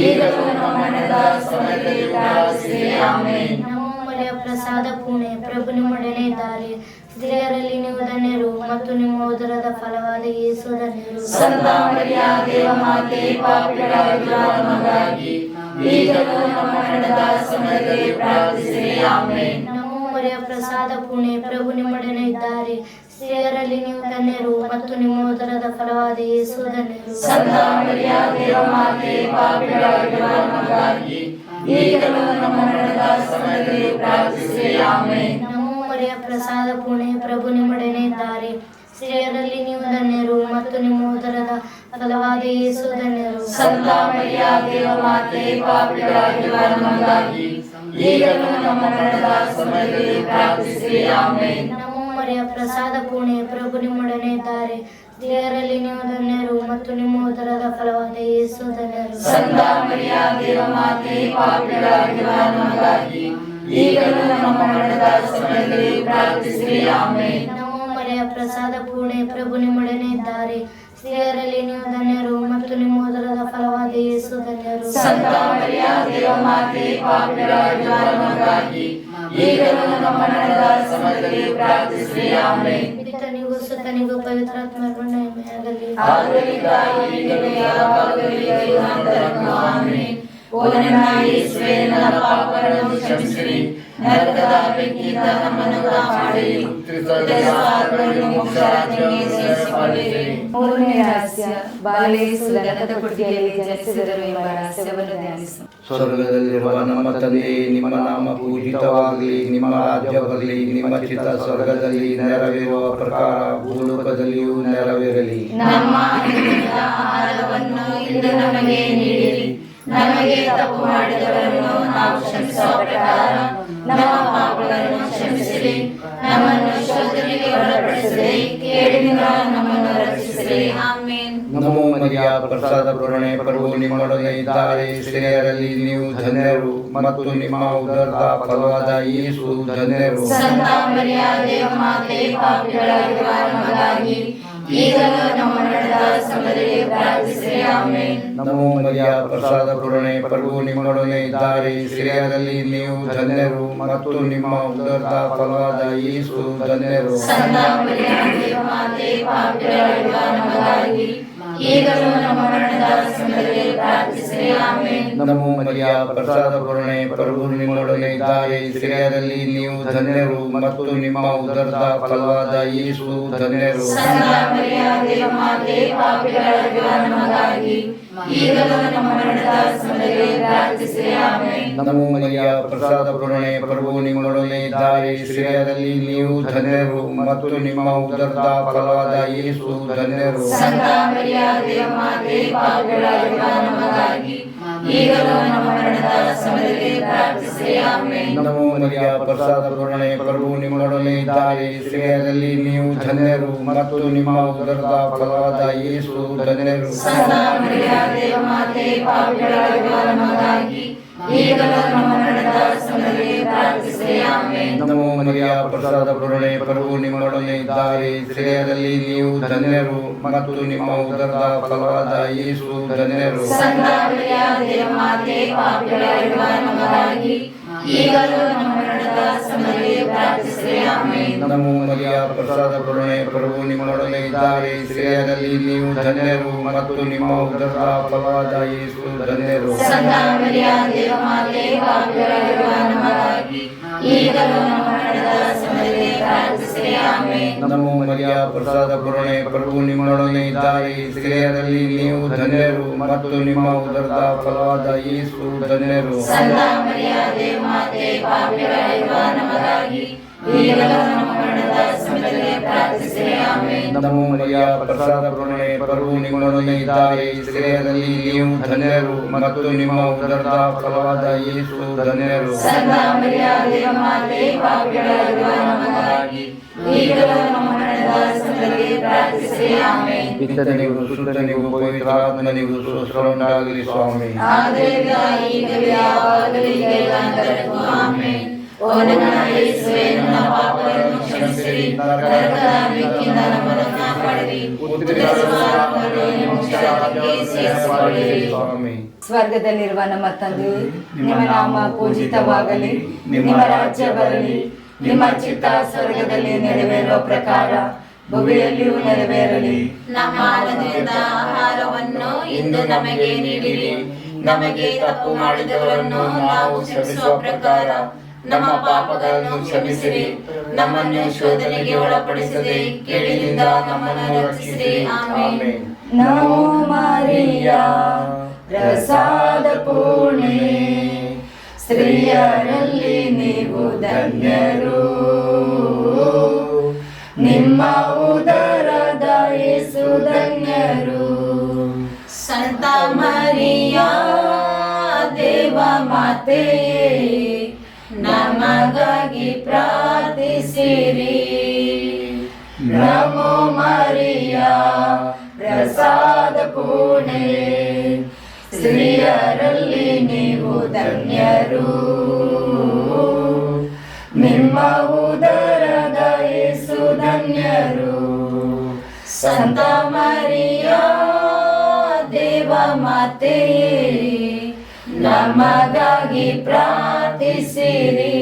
ಈಗಲೂ ನಮ್ಮ ಮರಣದ ಸಮಯದಲ್ಲಿ ಪ್ರಾರ್ಥಿಸಿರಿ. ಆಮೆನ್. ನಮೋ ಮರಿಯ ಪ್ರಸಾದ ಪೂರ್ಣೆ, ಪ್ರಭು ನಿಮ್ಮೊಡನೆ ಇದ್ದಾರೆ. ಸ್ತ್ರೀಯರಲ್ಲಿ ನೀವು ಧನ್ಯರು ಮತ್ತು ನಿಮ್ಮ ಉದರದ ಫಲವಾದ ಯೇಸು ಧನ್ಯರು. ಸಂತ ಮರಿಯ ದೇವಮಾತೆ ಪಾಪಿಗಳಾಗಿರುವ ನಮಗಾಗಿ ಈಗಲೂ ನಮ್ಮ ಮರಣದ ಸಮಯದಲ್ಲಿ ಪ್ರಾರ್ಥಿಸಿರಿ. ಆಮೆನ್. ನಮೋ ಮರಿಯ ಪ್ರಸಾದ ಪೂರ್ಣೆ, ಪ್ರಭು ನಿಮ್ಮೊಡನೆ ಇದ್ದಾರೆ. ಸ್ತ್ರೀಯರಲ್ಲಿ ನೀವು ಧನ್ಯರು ಮತ್ತು ನಿಮ್ಮ ಉದರದ ಫಲವಾದ ಯೇಸು ಧನ್ಯರು. ಸಂತ ಮರಿಯ ದೇವಮಾತೆ ಪಾಪಿಗಳಾಗಿರುವ ನಮಗಾಗಿ ಈಗಲೂ ನಮ್ಮ ಮರಣದ ಸಮಯದಲ್ಲಿ ಪ್ರಾರ್ಥಿಸಿರಿ. ಆಮೆನ್. ನಮೋ ಮರಿಯ ಪ್ರಸಾದ ಪೂರ್ಣೆ, ಪ್ರಭು ನಿಮ್ಮೊಡನೆ ಇದ್ದಾರೆ. ಸ್ತ್ರೀಯರಲ್ಲಿ ನೀವು ಧನ್ಯರು ಮತ್ತು ನಿಮ್ಮ ಉದರದ ಫಲವಾದ ಯೇಸು ಧನ್ಯರು. ಸಂತ ಮರಿಯ ದೇವಮಾತೆ ಪಾಪಿಗಳಾಗಿರುವ ನಮಗಾಗಿ ಈಗಲೂ ನಮ್ಮ ಮರಣದ ಸಮಯದಲ್ಲಿ ಪ್ರಾರ್ಥಿಸಿರಿ. ಆಮೆನ್. ನಮೋ ಮರಿಯ ಪ್ರಸಾದ ಪೂರ್ಣೆ, ಪ್ರಭು ನಿಮ್ಮೊಡನೆ ಇದ್ದಾರೆ. ಸ್ತ್ರೀಯರಲ್ಲಿ ನೀವು ಧನ್ಯರು ಮತ್ತು ನಿಮ್ಮ ಉದರದ ಫಲವಾದ ಯೇಸು ಧನ್ಯರು. ಸಂತ ಮರಿಯ ದೇವಮಾತೆ ಪಾಪಿಗಳಾಗಿರುವ ನಮಗಾಗಿ ಈಗಲೂ ನಮ್ಮ ಮರಣದ ಸಮಯದಲ್ಲಿ ಪ್ರಾರ್ಥಿಸಿರಿ. ಆಮೆನ್. ನಮೋ ಮರಿಯ ಪ್ರಸಾದ ಪೂರ್ಣೆ, ಪ್ರಭು ನಿಮ್ಮೊಡನೆ ಇದ್ದಾರೆ. ಸ್ತ್ರೀಯರಲ್ಲಿ ನೀವು ಧನ್ಯರು ಮತ್ತು ನಿಮ್ಮ ಉದರದ ಫಲವಾದ ಯೇಸು ಧನ್ಯರು. ಸಂತ ಮರಿಯ ದೇವಮಾತೆ ಪಾಪಿಗಳಾಗಿರುವ ನಮಗಾಗಿ ಈಗಲೂ ನಮ್ಮ ಮರಣದ ಸಮಯದಲ್ಲಿ ಪ್ರಾರ್ಥಿಸಿರಿ. ಆಮೆನ್. ಪಿತನಿಗೂ ಸುತನಿಗೂ ಪವಿತ್ರಾತ್ಮರಿಗೂ ಮಹಿಮೆಯಾಗಲಿ. ಆದರಿಂದ ಈಗಲೂ ಯಾವಾಗಲೂ ಯುಗಾಂತರಕ್ಕೂ. ಆಮೆನ್. ಓ ನನ್ನ ಯೇಸುವೇ, ನನ್ನ ಪಾಪಗಳನ್ನು ಕ್ಷಮಿಸಿರಿ, ನರಕದ ಬೆಂಕಿಯಿಂದ ನಮ್ಮನ್ನು ಕಾಪಾಡಿರಿ, ತ್ರಿಸರ್ಗಗಳನ್ನು ಮೋಕ್ಷ ರಾಜ್ಯಕ್ಕೆ ಸೇರಿಸಿಕೊಳ್ಳಿರಿ. ಮೂರನೇ ರಹಸ್ಯ, ಬಾಲಯೇಸು ದನದ ಕೊಟ್ಟಿಗೆಯಲ್ಲಿ ಜನಿಸಿದರು ಎಂಬ ರಹಸ್ಯವನ್ನು ಧ್ಯಾನಿಸು. ಸ್ವರ್ಗದಲ್ಲಿರುವ ನಮ್ಮ ತಂದೆಯೇ, ನಿಮ್ಮ ನಾಮ ಪೂಜಿತವಾಗಲಿ, ನಿಮ್ಮ ರಾಜ್ಯ ಬರಲಿ, ನಿಮ್ಮ ಚಿತ್ತ ಸ್ವರ್ಗದಲ್ಲಿ ನೆರವೇರುವ ಪ್ರಕಾರ ಭೂಲೋಕದಲ್ಲಿಯೂ ನೆರವೇರಲಿ. ನಮ್ಮ ಅನುದಿನದ ಆಹಾರವನ್ನು ಇಂದು ನಮಗೆ ನೀಡಿರಿ. ನಮಗೆ ತಪ್ಪು ಮಾಡಿದವರನ್ನು ನಾವು ಕ್ಷಮಿಸುವ ಪ್ರಕಾರ ನಮ್ಮ ಪಾಪಗಳನ್ನು ಕ್ಷಮಿಸಿರಿ. ನಮ್ಮನ್ನು ಶೋಧನೆಗೆ ಒಳಪಡಿಸದೆ ಕೇಡಿನಿಂದ ನಮ್ಮನ್ನು ರಕ್ಷಿಸಿರಿ. ಆಮೆನ್. ನಮೋ ಮರಿಯ ಪ್ರಸಾದ ಪೂರ್ಣೆ, ಪ್ರಭು ನಿಮ್ಮೊಡನೆ ಇದ್ದಾರೆ. ಸ್ತ್ರೀಯರಲ್ಲಿ ನೀವು ಧನ್ಯರು ಮತ್ತು ನಿಮ್ಮ ಉದರದ ಫಲವಾದ ಯೇಸು ಧನ್ಯರು. ಸಂತ ಮರಿಯ ದೇವಮಾತೆ ಪಾಪಿಗಳಾಗಿರುವ ನಮಗಾಗಿ ಈಗಲೂ ನಮ್ಮ ಮರಣದ ಸಮಯದಲ್ಲಿ ಪ್ರಾರ್ಥಿಸಿರಿ. ಆಮೆನ್. ನಮೋ ಮರಿಯ ಪ್ರಸಾದ ಪೂರ್ಣೆ, ಪ್ರಭು ನಿಮ್ಮೊಡನೆ ಇದ್ದಾರೆ. ಸ್ತ್ರೀಯರಲ್ಲಿ ನೀವು ಧನ್ಯರು ಮತ್ತು ನಿಮ್ಮ ಉದರದ ಫಲವಾದ ಯೇಸು ಧನ್ಯರು. ಸಂತ ಮರಿಯ ದೇವಮಾತೆ ಪಾಪಿಗಳಾಗಿರುವ ನಮಗಾಗಿ ಈಗಲೂ ನಮ್ಮ ಮರಣದ ಸಮಯದಲ್ಲಿ ಪ್ರಾರ್ಥಿಸಿರಿ. ಆಮೆನ್. ನಮೋ ಮರಿಯ ಪ್ರಸಾದ ಪೂರ್ಣೆ, ಪ್ರಭು ನಿಮ್ಮೊಡನೆ ಇದ್ದಾರೆ. ಸ್ತ್ರೀಯರಲ್ಲಿ ನೀವು ಧನ್ಯರು ಮತ್ತು ನಿಮ್ಮ ಉದರದ ಫಲವಾದ ಯೇಸು ಧನ್ಯರು. ಸಂತ ಮರಿಯ ದೇವಮಾತೆ ಪಾಪಿಗಳಾಗಿರುವ ನಮಗಾಗಿ ಈಗಲೂ ನಮ್ಮ ಮರಣದ ಸಮಯದಲ್ಲಿ ಪ್ರಾರ್ಥಿಸಿರಿ. ಆಮೆನ್. ನಮೋ ಮರಿಯ ಪ್ರಸಾದ ಪೂರ್ಣೆ, ಪ್ರಭು ನಿಮ್ಮೊಡನೆ ಇದ್ದಾರೆ. ಸ್ತ್ರೀಯರಲ್ಲಿ ನೀವು ಧನ್ಯರು ಮತ್ತು ನಿಮ್ಮ ಉದರದ ಫಲವಾದ ಯೇಸು ಧನ್ಯರು. ಸಂತ ಮರಿಯ ದೇವಮಾತೆ ಪಾಪಿಗಳಾಗಿರುವ ನಮಗಾಗಿ ಈಗಲೂ ನಮ್ಮ ಮರಣದ ಸಮಯದಲ್ಲಿ ಪ್ರಾರ್ಥಿಸಿರಿ. ಆಮೆನ್. ನಮೋ ಮರಿಯ ಪ್ರಸಾದ ಪೂರ್ಣೆ, ಪ್ರಭು ನಿಮ್ಮೊಡನೆ ಇದ್ದಾರೆ. ಸ್ತ್ರೀಯರಲ್ಲಿ ನೀವು ಧನ್ಯರು ಮತ್ತು ನಿಮ್ಮ ಉದರದ ಫಲವಾದ ಯೇಸು ಧನ್ಯರು. ಸಂತ ಮರಿಯ ದೇವಮಾತೆ ಪಾಪಿಗಳಾಗಿರುವ ನಮಗಾಗಿ ಈಗಲೂ ನಮ್ಮ ಮರಣದ ಸಮಯದಲ್ಲಿ ಪ್ರಾರ್ಥಿಸಿರಿ. ಆಮೆನ್. ನಮೋ ಮರಿಯ ಪ್ರಸಾದ ಪೂರ್ಣೆ, ಪ್ರಭು ನಿಮ್ಮೊಡನೆ ಇದ್ದಾರೆ. ಸ್ತ್ರೀಯರಲ್ಲಿ ನೀವು ಧನ್ಯರು ಮತ್ತು ನಿಮ್ಮ ಉದರದ ಫಲವಾದ ಯೇಸು ಧನ್ಯರು. ಸಂತ ಮರಿಯ ದೇವಮಾತೆ ಪಾಪಿಗಳಾಗಿರುವ ನಮಗಾಗಿ ಈಗಲೂ ನಮ್ಮ ಮರಣದ ಸಮಯದಲ್ಲಿ ಪ್ರಾರ್ಥಿಸಿರಿ. ಆಮೆನ್. ನಮೋ ಮರಿಯ ಪ್ರಸಾದ ಪೂರ್ಣೆ, ಪ್ರಭು ನಿಮ್ಮೊಡನೆ ಇದ್ದಾರೆ. ಸ್ತ್ರೀಯರಲ್ಲಿ ನೀವು ಧನ್ಯರು ಮತ್ತು ನಿಮ್ಮ ಉದರದ ಫಲವಾದ ಯೇಸು ಧನ್ಯರು. ಸಂತ ಮರಿಯ ದೇವಮಾತೆ ಪಾಪಿಗಳಾಗಿರುವ ನಮಗಾಗಿ ಈಗಲೂ ನಮ್ಮ ಮರಣದ ಸಮಯದಲ್ಲಿ ಪ್ರಾರ್ಥಿಸಿರಿ. ಆಮೆನ್. ನಮೋ ಮರಿಯ ಪ್ರಸಾದ ಪೂರ್ಣೆ, ಪ್ರಭು ನಿಮ್ಮೊಡನೆ ಇದ್ದಾರೆ. ಸ್ತ್ರೀಯರಲ್ಲಿ ನೀವು ಧನ್ಯರು ಮತ್ತು ನಿಮ್ಮ ಉದರದ ಫಲವಾದ ಯೇಸು ಧನ್ಯರು. ಸಂತ ಮರಿಯ ದೇವಮಾತೆ ಪಾಪಿಗಳಾಗಿರುವ ನಮಗಾಗಿ ಈಗಲೂ ನಮ್ಮ ಮರಣದ ಸಮಯದಲ್ಲಿ ಪ್ರಾರ್ಥಿಸಿರಿ. ಆಮೆನ್. ನಮೋ ಮರಿಯ ಪ್ರಸಾದ ಪೂರ್ಣೆ, ಪ್ರಭು ನಿಮ್ಮೊಡನೆ ಇದ್ದಾರೆ. ಸ್ತ್ರೀಯರಲ್ಲಿ ನೀವು ಧನ್ಯರು ಮತ್ತು ನಿಮ್ಮ ಉದರದ ಫಲವಾದ ಯೇಸು ಧನ್ಯರು. ಸಂತ ಮರಿಯ ದೇವಮಾತೆ ಪಾಪಿಗಳಾಗಿರುವ ನಮಗಾಗಿ ಈಗಲೂ ನಮ್ಮ ಮರಣದ ಸಮಯದಲ್ಲಿ ಪ್ರಾರ್ಥಿಸಿರಿ. ಆಮೆನ್. ಪಿತನಿಗೂ ಸುತನಿಗೂ ಪವಿತ್ರಾತ್ಮನಿಗೂ ಸ್ತೋತ್ರ ಉಂಟಾಗಲಿ. ಸ್ವಾಮಿ. ಆದರಿಂದ ಈಗಲೂ ಯಾವಾಗಲೂ ಯುಗಾಂತರಕ್ಕೂ. ಆಮೆನ್. ಓ ನನ್ನ ಯೇಸುವೇ, ನನ್ನ ಪಾಪಗಳನ್ನು ಕ್ಷಮಿಸಿರಿ, ನರಕದ ಬೆಂಕಿಯಿಂದ ನಮ್ಮನ್ನು ಕಾಪಾಡಿರಿ, ತ್ರಿಸರ್ಗಗಳನ್ನು ಮೋಕ್ಷ ರಾಜ್ಯಕ್ಕೆ ಸೇರಿಸಿಕೊಳ್ಳಿರಿ. ಸ್ವಾಮಿ. ಸ್ವರ್ಗದಲ್ಲಿರುವ ನಮ್ಮ ತಂದೆಯೇ, ನಿಮ್ಮ ನಾಮ ಪೂಜಿತವಾಗಲಿ, ನಿಮ್ಮ ರಾಜ್ಯ ಬರಲಿ, ನಿಮ್ಮ ಚಿತ್ತ ಸ್ವರ್ಗದಲ್ಲಿ ನೆರವೇರುವ ಪ್ರಕಾರ ಭೂಮಿಯಲ್ಲಿಯೂ ನೆರವೇರಲಿ. ನಮ್ಮ ಅನುದಿನದ ಆಹಾರವನ್ನು ಇಂದು ನಮಗೆ ನೀಡಿರಿ. ನಮಗೆ ತಪ್ಪು ಮಾಡಿದವರನ್ನು ನಾವು ಕ್ಷಮಿಸುವ ಪ್ರಕಾರ ನಮ್ಮ ಪಾಪಗಳನ್ನು ಕ್ಷಮಿಸಿರಿ. ನಮ್ಮನ್ನು ಶೋಧನೆಗೆ ಒಳಪಡಿಸದೆ ಕೇಡಿನಿಂದ ನಮ್ಮನ್ನು ರಕ್ಷಿಸಿರಿ. ಆಮೆನ್. ನಮೋ ಮರಿಯ ಪ್ರಸಾದ ಪೂರ್ಣೆ, ಸ್ತ್ರೀಯರಲ್ಲಿ ನೀವು ಧನ್ಯರು, ನಿಮ್ಮ ಉದರದ ಯೇಸು ಧನ್ಯರು. ಸಂತ ಮರಿಯ ದೇವ ಮಾತೆಯೇ, ನಮಗಾಗಿ ಪ್ರಾರ್ಥಿಸಿರಿ. ನಮೋ ಮರಿಯ ಪ್ರಸಾದ ಪೂರ್ಣೆ, ಸ್ತ್ರೀಯರಲ್ಲಿ ನೀವು ಧನ್ಯರು, ನಿಮ್ಮ ಉದರದ ಯೇಸು ಧನ್ಯರು. ಸಂತ ಮರಿಯ ದೇವ ಮಾತೆಯೇ, ನಮಗಾಗಿ ಪ್ರಾರ್ಥಿಸಿರಿ.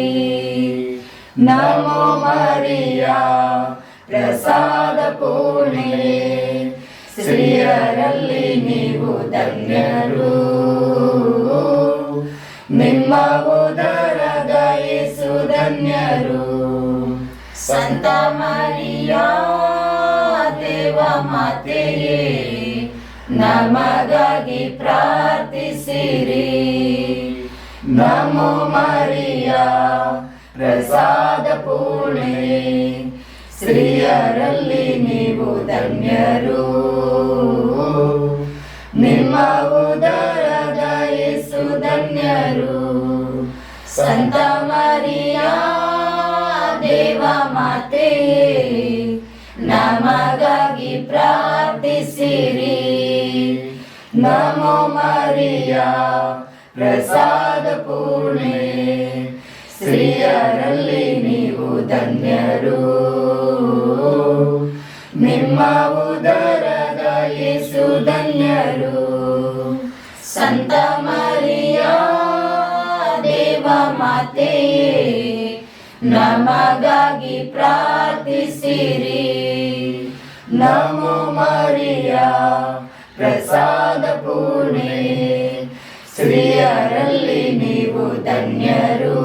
ನಮೋ ಮರಿಯ ಪ್ರಸಾದ ಪೂರ್ಣೆ, ಸ್ತ್ರೀಯರಲ್ಲಿ ನೀವು ಧನ್ಯರು, ನಿಮ್ಮ ಉದರದ ಯೇಸು ಧನ್ಯರು. ಸಂತ ಮರಿಯ ದೇವ ಮಾತೆಯೇ, ನಮಗಾಗಿ ಪ್ರಾರ್ಥಿಸಿರಿ. ನಮೋ ಮರಿಯ ಪ್ರಸಾದ ಪೂರ್ಣೆ, ಸ್ತ್ರೀಯರಲ್ಲಿ ನೀವು ಧನ್ಯರು, ನಿಮ್ಮ ಉದರದ ಯೇಸು ಧನ್ಯರು. ಸಂತ ಮರಿಯ ದೇವ ಮಾತೆಯೇ, ನಮಗಾಗಿ ಪ್ರಾರ್ಥಿಸಿರಿ. ನಮೋ ಮರಿಯ ಪ್ರಸಾದ ಪೂರ್ಣೆ, ಸ್ತ್ರೀಯರಲ್ಲಿ ನೀವು ಧನ್ಯರು, ನಿಮ್ಮ ಉದರದ ಯೇಸು ಧನ್ಯರು. ಸಂತ ಮರಿಯ ದೇವ ಮಾತೆಯೇ, ನಮಗಾಗಿ ಪ್ರಾರ್ಥಿಸಿರಿ. ನಮೋ ಮರಿಯ ಪ್ರಸಾದ ಪೂರ್ಣೆ, ಸ್ತ್ರೀಯರಲ್ಲಿ ನೀವು ಧನ್ಯರು,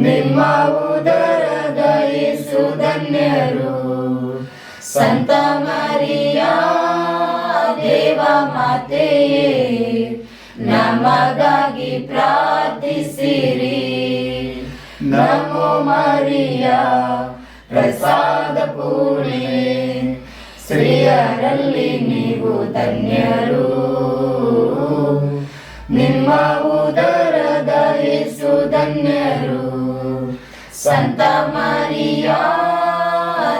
ನಿಮ್ಮ ಉದರದ ಯೇಸು ಧನ್ಯರು. ಸಂತ ಮರಿಯ ದೇವ ಮಾತೆಯೇ, ನಮಗಾಗಿ ಪ್ರಾರ್ಥಿಸಿರಿ. ನಮೋ ಮರಿಯ ಪ್ರಸಾದ ಪೂರ್ಣೆ, ಸ್ತ್ರೀಯರಲ್ಲಿ ನೀವು ಧನ್ಯರು, ನಿಮ್ಮ ಉದರದ ಯೇಸು ಧನ್ಯರು. ಸಂತ ಮರಿಯ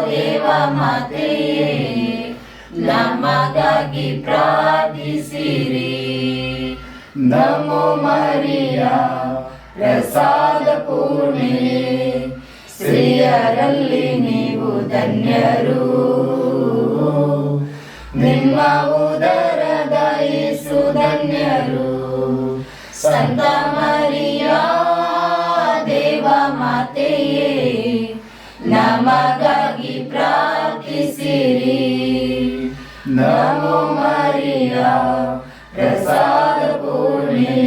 ದೇವ ಮಾತೆಯೇ, ನಮಗಾಗಿ ಪ್ರಾರ್ಥಿಸಿರಿ. ನಮೋ ಮರಿಯ ಪ್ರಸಾದ ಪೂರ್ಣೆ, ಸ್ತ್ರೀಯರಲ್ಲಿ ನೀವು ಧನ್ಯರು, ನಿಮ್ಮ ಉದರದ ಯೇಸು ಧನ್ಯರು. ಸಂತ ಮರಿಯ ದೇವ ಮಾತೆಯೇ, ನಮಗಾಗಿ ಪ್ರಾರ್ಥಿಸಿರಿ. ನಮೋ ಮರಿಯ ಪ್ರಸಾದ ಪೂರ್ಣೆ,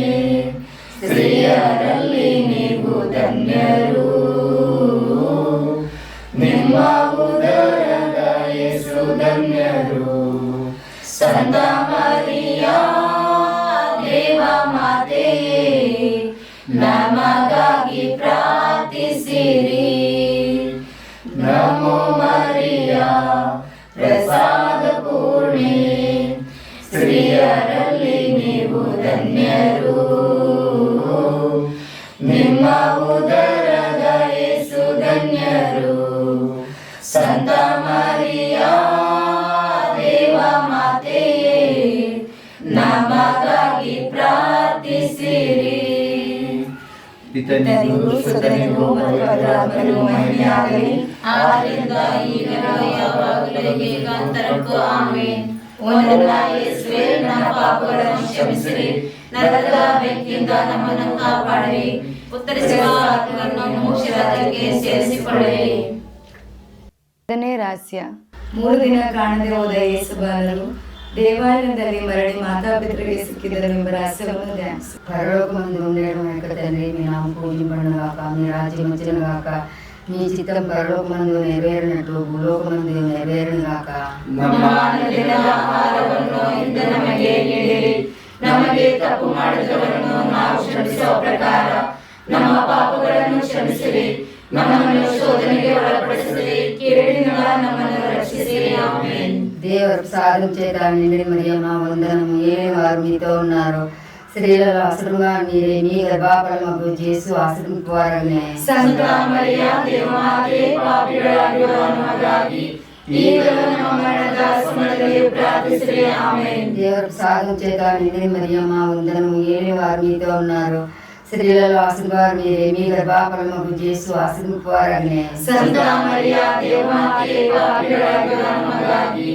ಸ್ತ್ರೀಯರಲ್ಲಿ ನೀವು ಧನ್ಯರು, ನಿಮ್ಮ ಉದರದ ಯೇಸು ಧನ್ಯರು. ಸಂತ ಮರಿಯ ದೇವ ಮಾತೆಯೇ, ನಮಗಾಗಿ ಪ್ರಾರ್ಥಿಸಿರಿ. ನಮೋ ಮರಿಯ ಪ್ರಸಾದ ಪೂರ್ಣೆ, ಸ್ತ್ರೀಯರಲ್ಲಿ ನೀವು ಧನ್ಯರು, ನಿಮ್ಮ ಉದರದ ಯೇಸು ಧನ್ಯರು. ಸಂತ ಮರಿಯ ದೇವ ಮಾತೆಯೇ, ನಮಗಾಗಿ ಪ್ರಾರ್ಥಿಸಿರಿ. ಪಿತನಿಗೂ ಸುತನಿಗೂ ಪವಿತ್ರಾತ್ಮನಿಗೂ ಮಹಿಮೆಯಾಗಲಿ. ಆರಿಂದ ಈಗಲೂ ಯಾವಾಗಲೂ ಯುಗಾಂತರಕ್ಕೂ ಆಮೆನ್. ಓ ನನ್ನ ಯೇಸುವೇ, ನನ್ನ ಪಾಪಗಳನ್ನು ಕ್ಷಮಿಸಿರಿ, ನರಕದ ಬೆಂಕಿಯಿಂದ ನಮ್ಮನ್ನು ಕಾಪಾಡಿರಿ, ಉತ್ತರಿಸುವ ಆತ್ಮವನ್ನು ಮೋಕ್ಷರಾಜ್ಯಕ್ಕೆ ಸೇರಿಸಿಕೊಳ್ಳಿರಿ. 5ನೇ ರಹಸ್ಯ, 3 ದಿನ ಕಾಣದೆ ಹೋದ ಯೇಸು ಬಾಲರು ದೇವಾಲಯದಲ್ಲಿ ಮರಳಿ మాతాపితృకి సిక్కిదరు ಎಂಬ రహస్యವನ್ನು ధ్యానిಸಿ. పరలోకమందు ఉండేడు యొక్క తండ్రి, మీ నామం పూజింపబడునుగాక, మీ రాజ్యం వచ్చునుగాక, మీ చిత్తం పరలోకమందు నెరవేరినట్లు భూలోకమందు నెరవేరునుగాక. ನಮ್ಮ ಅನುದಿನದ ಆಹಾರವನ್ನು ಇಂದು ನಮಗೆ ನೀಡಿರಿ, ನಮಗೆ ತಪ್ಪು ಮಾಡಿದವರನ್ನು ನಾವು ಕ್ಷಮಿಸುವ ಪ್ರಕಾರ ನಮ್ಮ ಪಾಪಗಳನ್ನು ಕ್ಷಮಿಸಿರಿ, ನಮ್ಮನ್ನು ಶೋಧನೆಗೆ ಒಳಪಡಿಸಿರಿ, ಕೇಡಿನಿಂದ ನಮ್ಮನ್ನು ರಕ್ಷಿಸಿರಿ. ಆಮೆನ್. దేవర ప్రసాదం చేత నిండిన మరియమ్మ వందనము, ఏలినవారు మీతో ఉన్నారు, స్త్రీలలో ఆశ్రమంగా మీరే, మీ గర్భఫలమగు యేసు ఆశ్రమించువారనే. ಸಂತ ಮರಿಯ ದೇವಮಾತೆ, ಪಾಪಿಗಳಾಗಿರುವ ನಮಗಾಗಿ ಈಗಲೂ ನಮ್ಮ ಮರಣದ ಸಮಯದಲ್ಲಿ ಪ್ರಾರ್ಥಿಸಿರಿ. ಆಮೆನ್. దేవర ప్రసాదం చేత నిండిన మరియమ్మ వందనము, ఏలినవారు మీతో ఉన్నారు, స్త్రీలలో ఆశ్రమంగా మీరే, మీ గర్భఫలమగు యేసు ఆశ్రమించువారనే. ಸಂತ ಮರಿಯ ದೇವಮಾತೆ, ಪಾಪಿಗಳಾಗಿರುವ ನಮಗಾಗಿ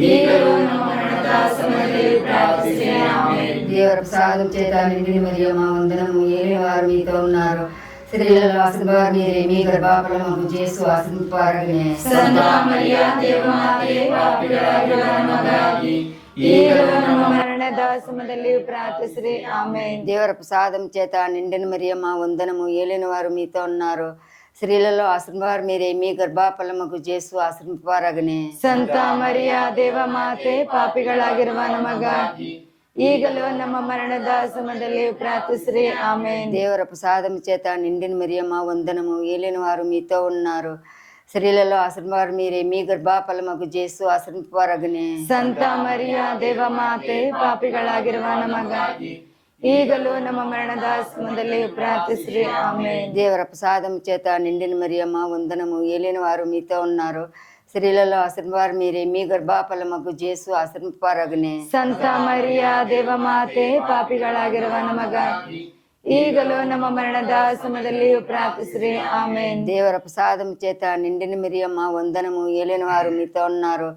ಈಗಲೂ ನಮ್ಮ ಮರಣದ ಸಮಯದಲ್ಲಿ ಪ್ರಾರ್ಥಿಸಿರಿ. ಆಮೆನ್. దేవర ప్రసాదం చేత నిండిన మరియమ్మ వందనము, ఏలినవారు మీతో ఉన్నారు, స్త్రీలలో ఆశ్రమంగా మీరే, మీ గర్భఫలమగు యేసు ఆశ్రమించువారనే. ಸಂತ ಮರಿಯ ದೇವಮಾತೆ, ಪಾಪಿಗಳಾಗಿರುವ ನಮಗಾಗಿ ಈಗಲೂ ನಮ್ಮ ಮರಣದ ಸಮಯದಲ್ಲಿ ಪ್ರಾರ್ಥಿಸಿರಿ. ಆಮೆನ್. దేవర ప్రసాదం చేత నిండిన మరియమ్మ వందనము, ఏలినవారు మీతో ఉన్నారు, స్త్రీలలో ఆశ్రమవారు మీరే, మీ గర్భఫలమగు యేసు ఆశ్రమించువారనే. ಸಂತ ಮರಿಯ ದೇವಮಾತೆ, ಪಾಪಿಗಳಾಗಿರುವ ನಮಗಾಗಿ ಈಗಲೂ ನಮ್ಮ ಮರಣದ ಸಮಯದಲ್ಲಿ ಪ್ರಾರ್ಥಿಸಿರಿ. ಆಮೆನ್. దేవర ప్రసాదం చేత నిండిన మరియమ్మ వందనము, ఏలినవారు మీతో ఉన్నారు, స్త్రీలలో ఆశ్రమవారు మీరే, మీ గర్భఫలమగు యేసు ఆశ్రమించువారనే. ಸಂತ ಮರಿಯ ದೇವಮಾತೆ, ಪಾಪಿಗಳಾಗಿರುವ ನಮಗಾಗಿ ಈಗಲೂ ನಮ್ಮ ಮರಣದ ಸಮಯದಲ್ಲಿ ಪ್ರಾರ್ಥಿಸಿರಿ. ಆಮೆನ್. దేవర ప్రసాదం చేత నిండిన మరియమ్మ వందనము, ఏలినవారు మీతో ఉన్నారు, స్త్రీలలో ఆశ్రమవారు మీరే, మీ గర్భఫలమగు యేసు ఆశ్రమించువారనే. ಸಂತ ಮರಿಯ ದೇವಮಾತೆ, ಪಾಪಿಗಳಾಗಿರುವ ನಮಗಾಗಿ ಈಗಲೂ ನಮ್ಮ ಮರಣದ ಸಮಯದಲ್ಲಿ ಪ್ರಾರ್ಥಿಸಿರಿ. ಆಮೆನ್. దేవర ప్రసాదం చేత నిండిన మరియమ్మ వందనము, ఏలినవారు మీతో ఉన్నారు,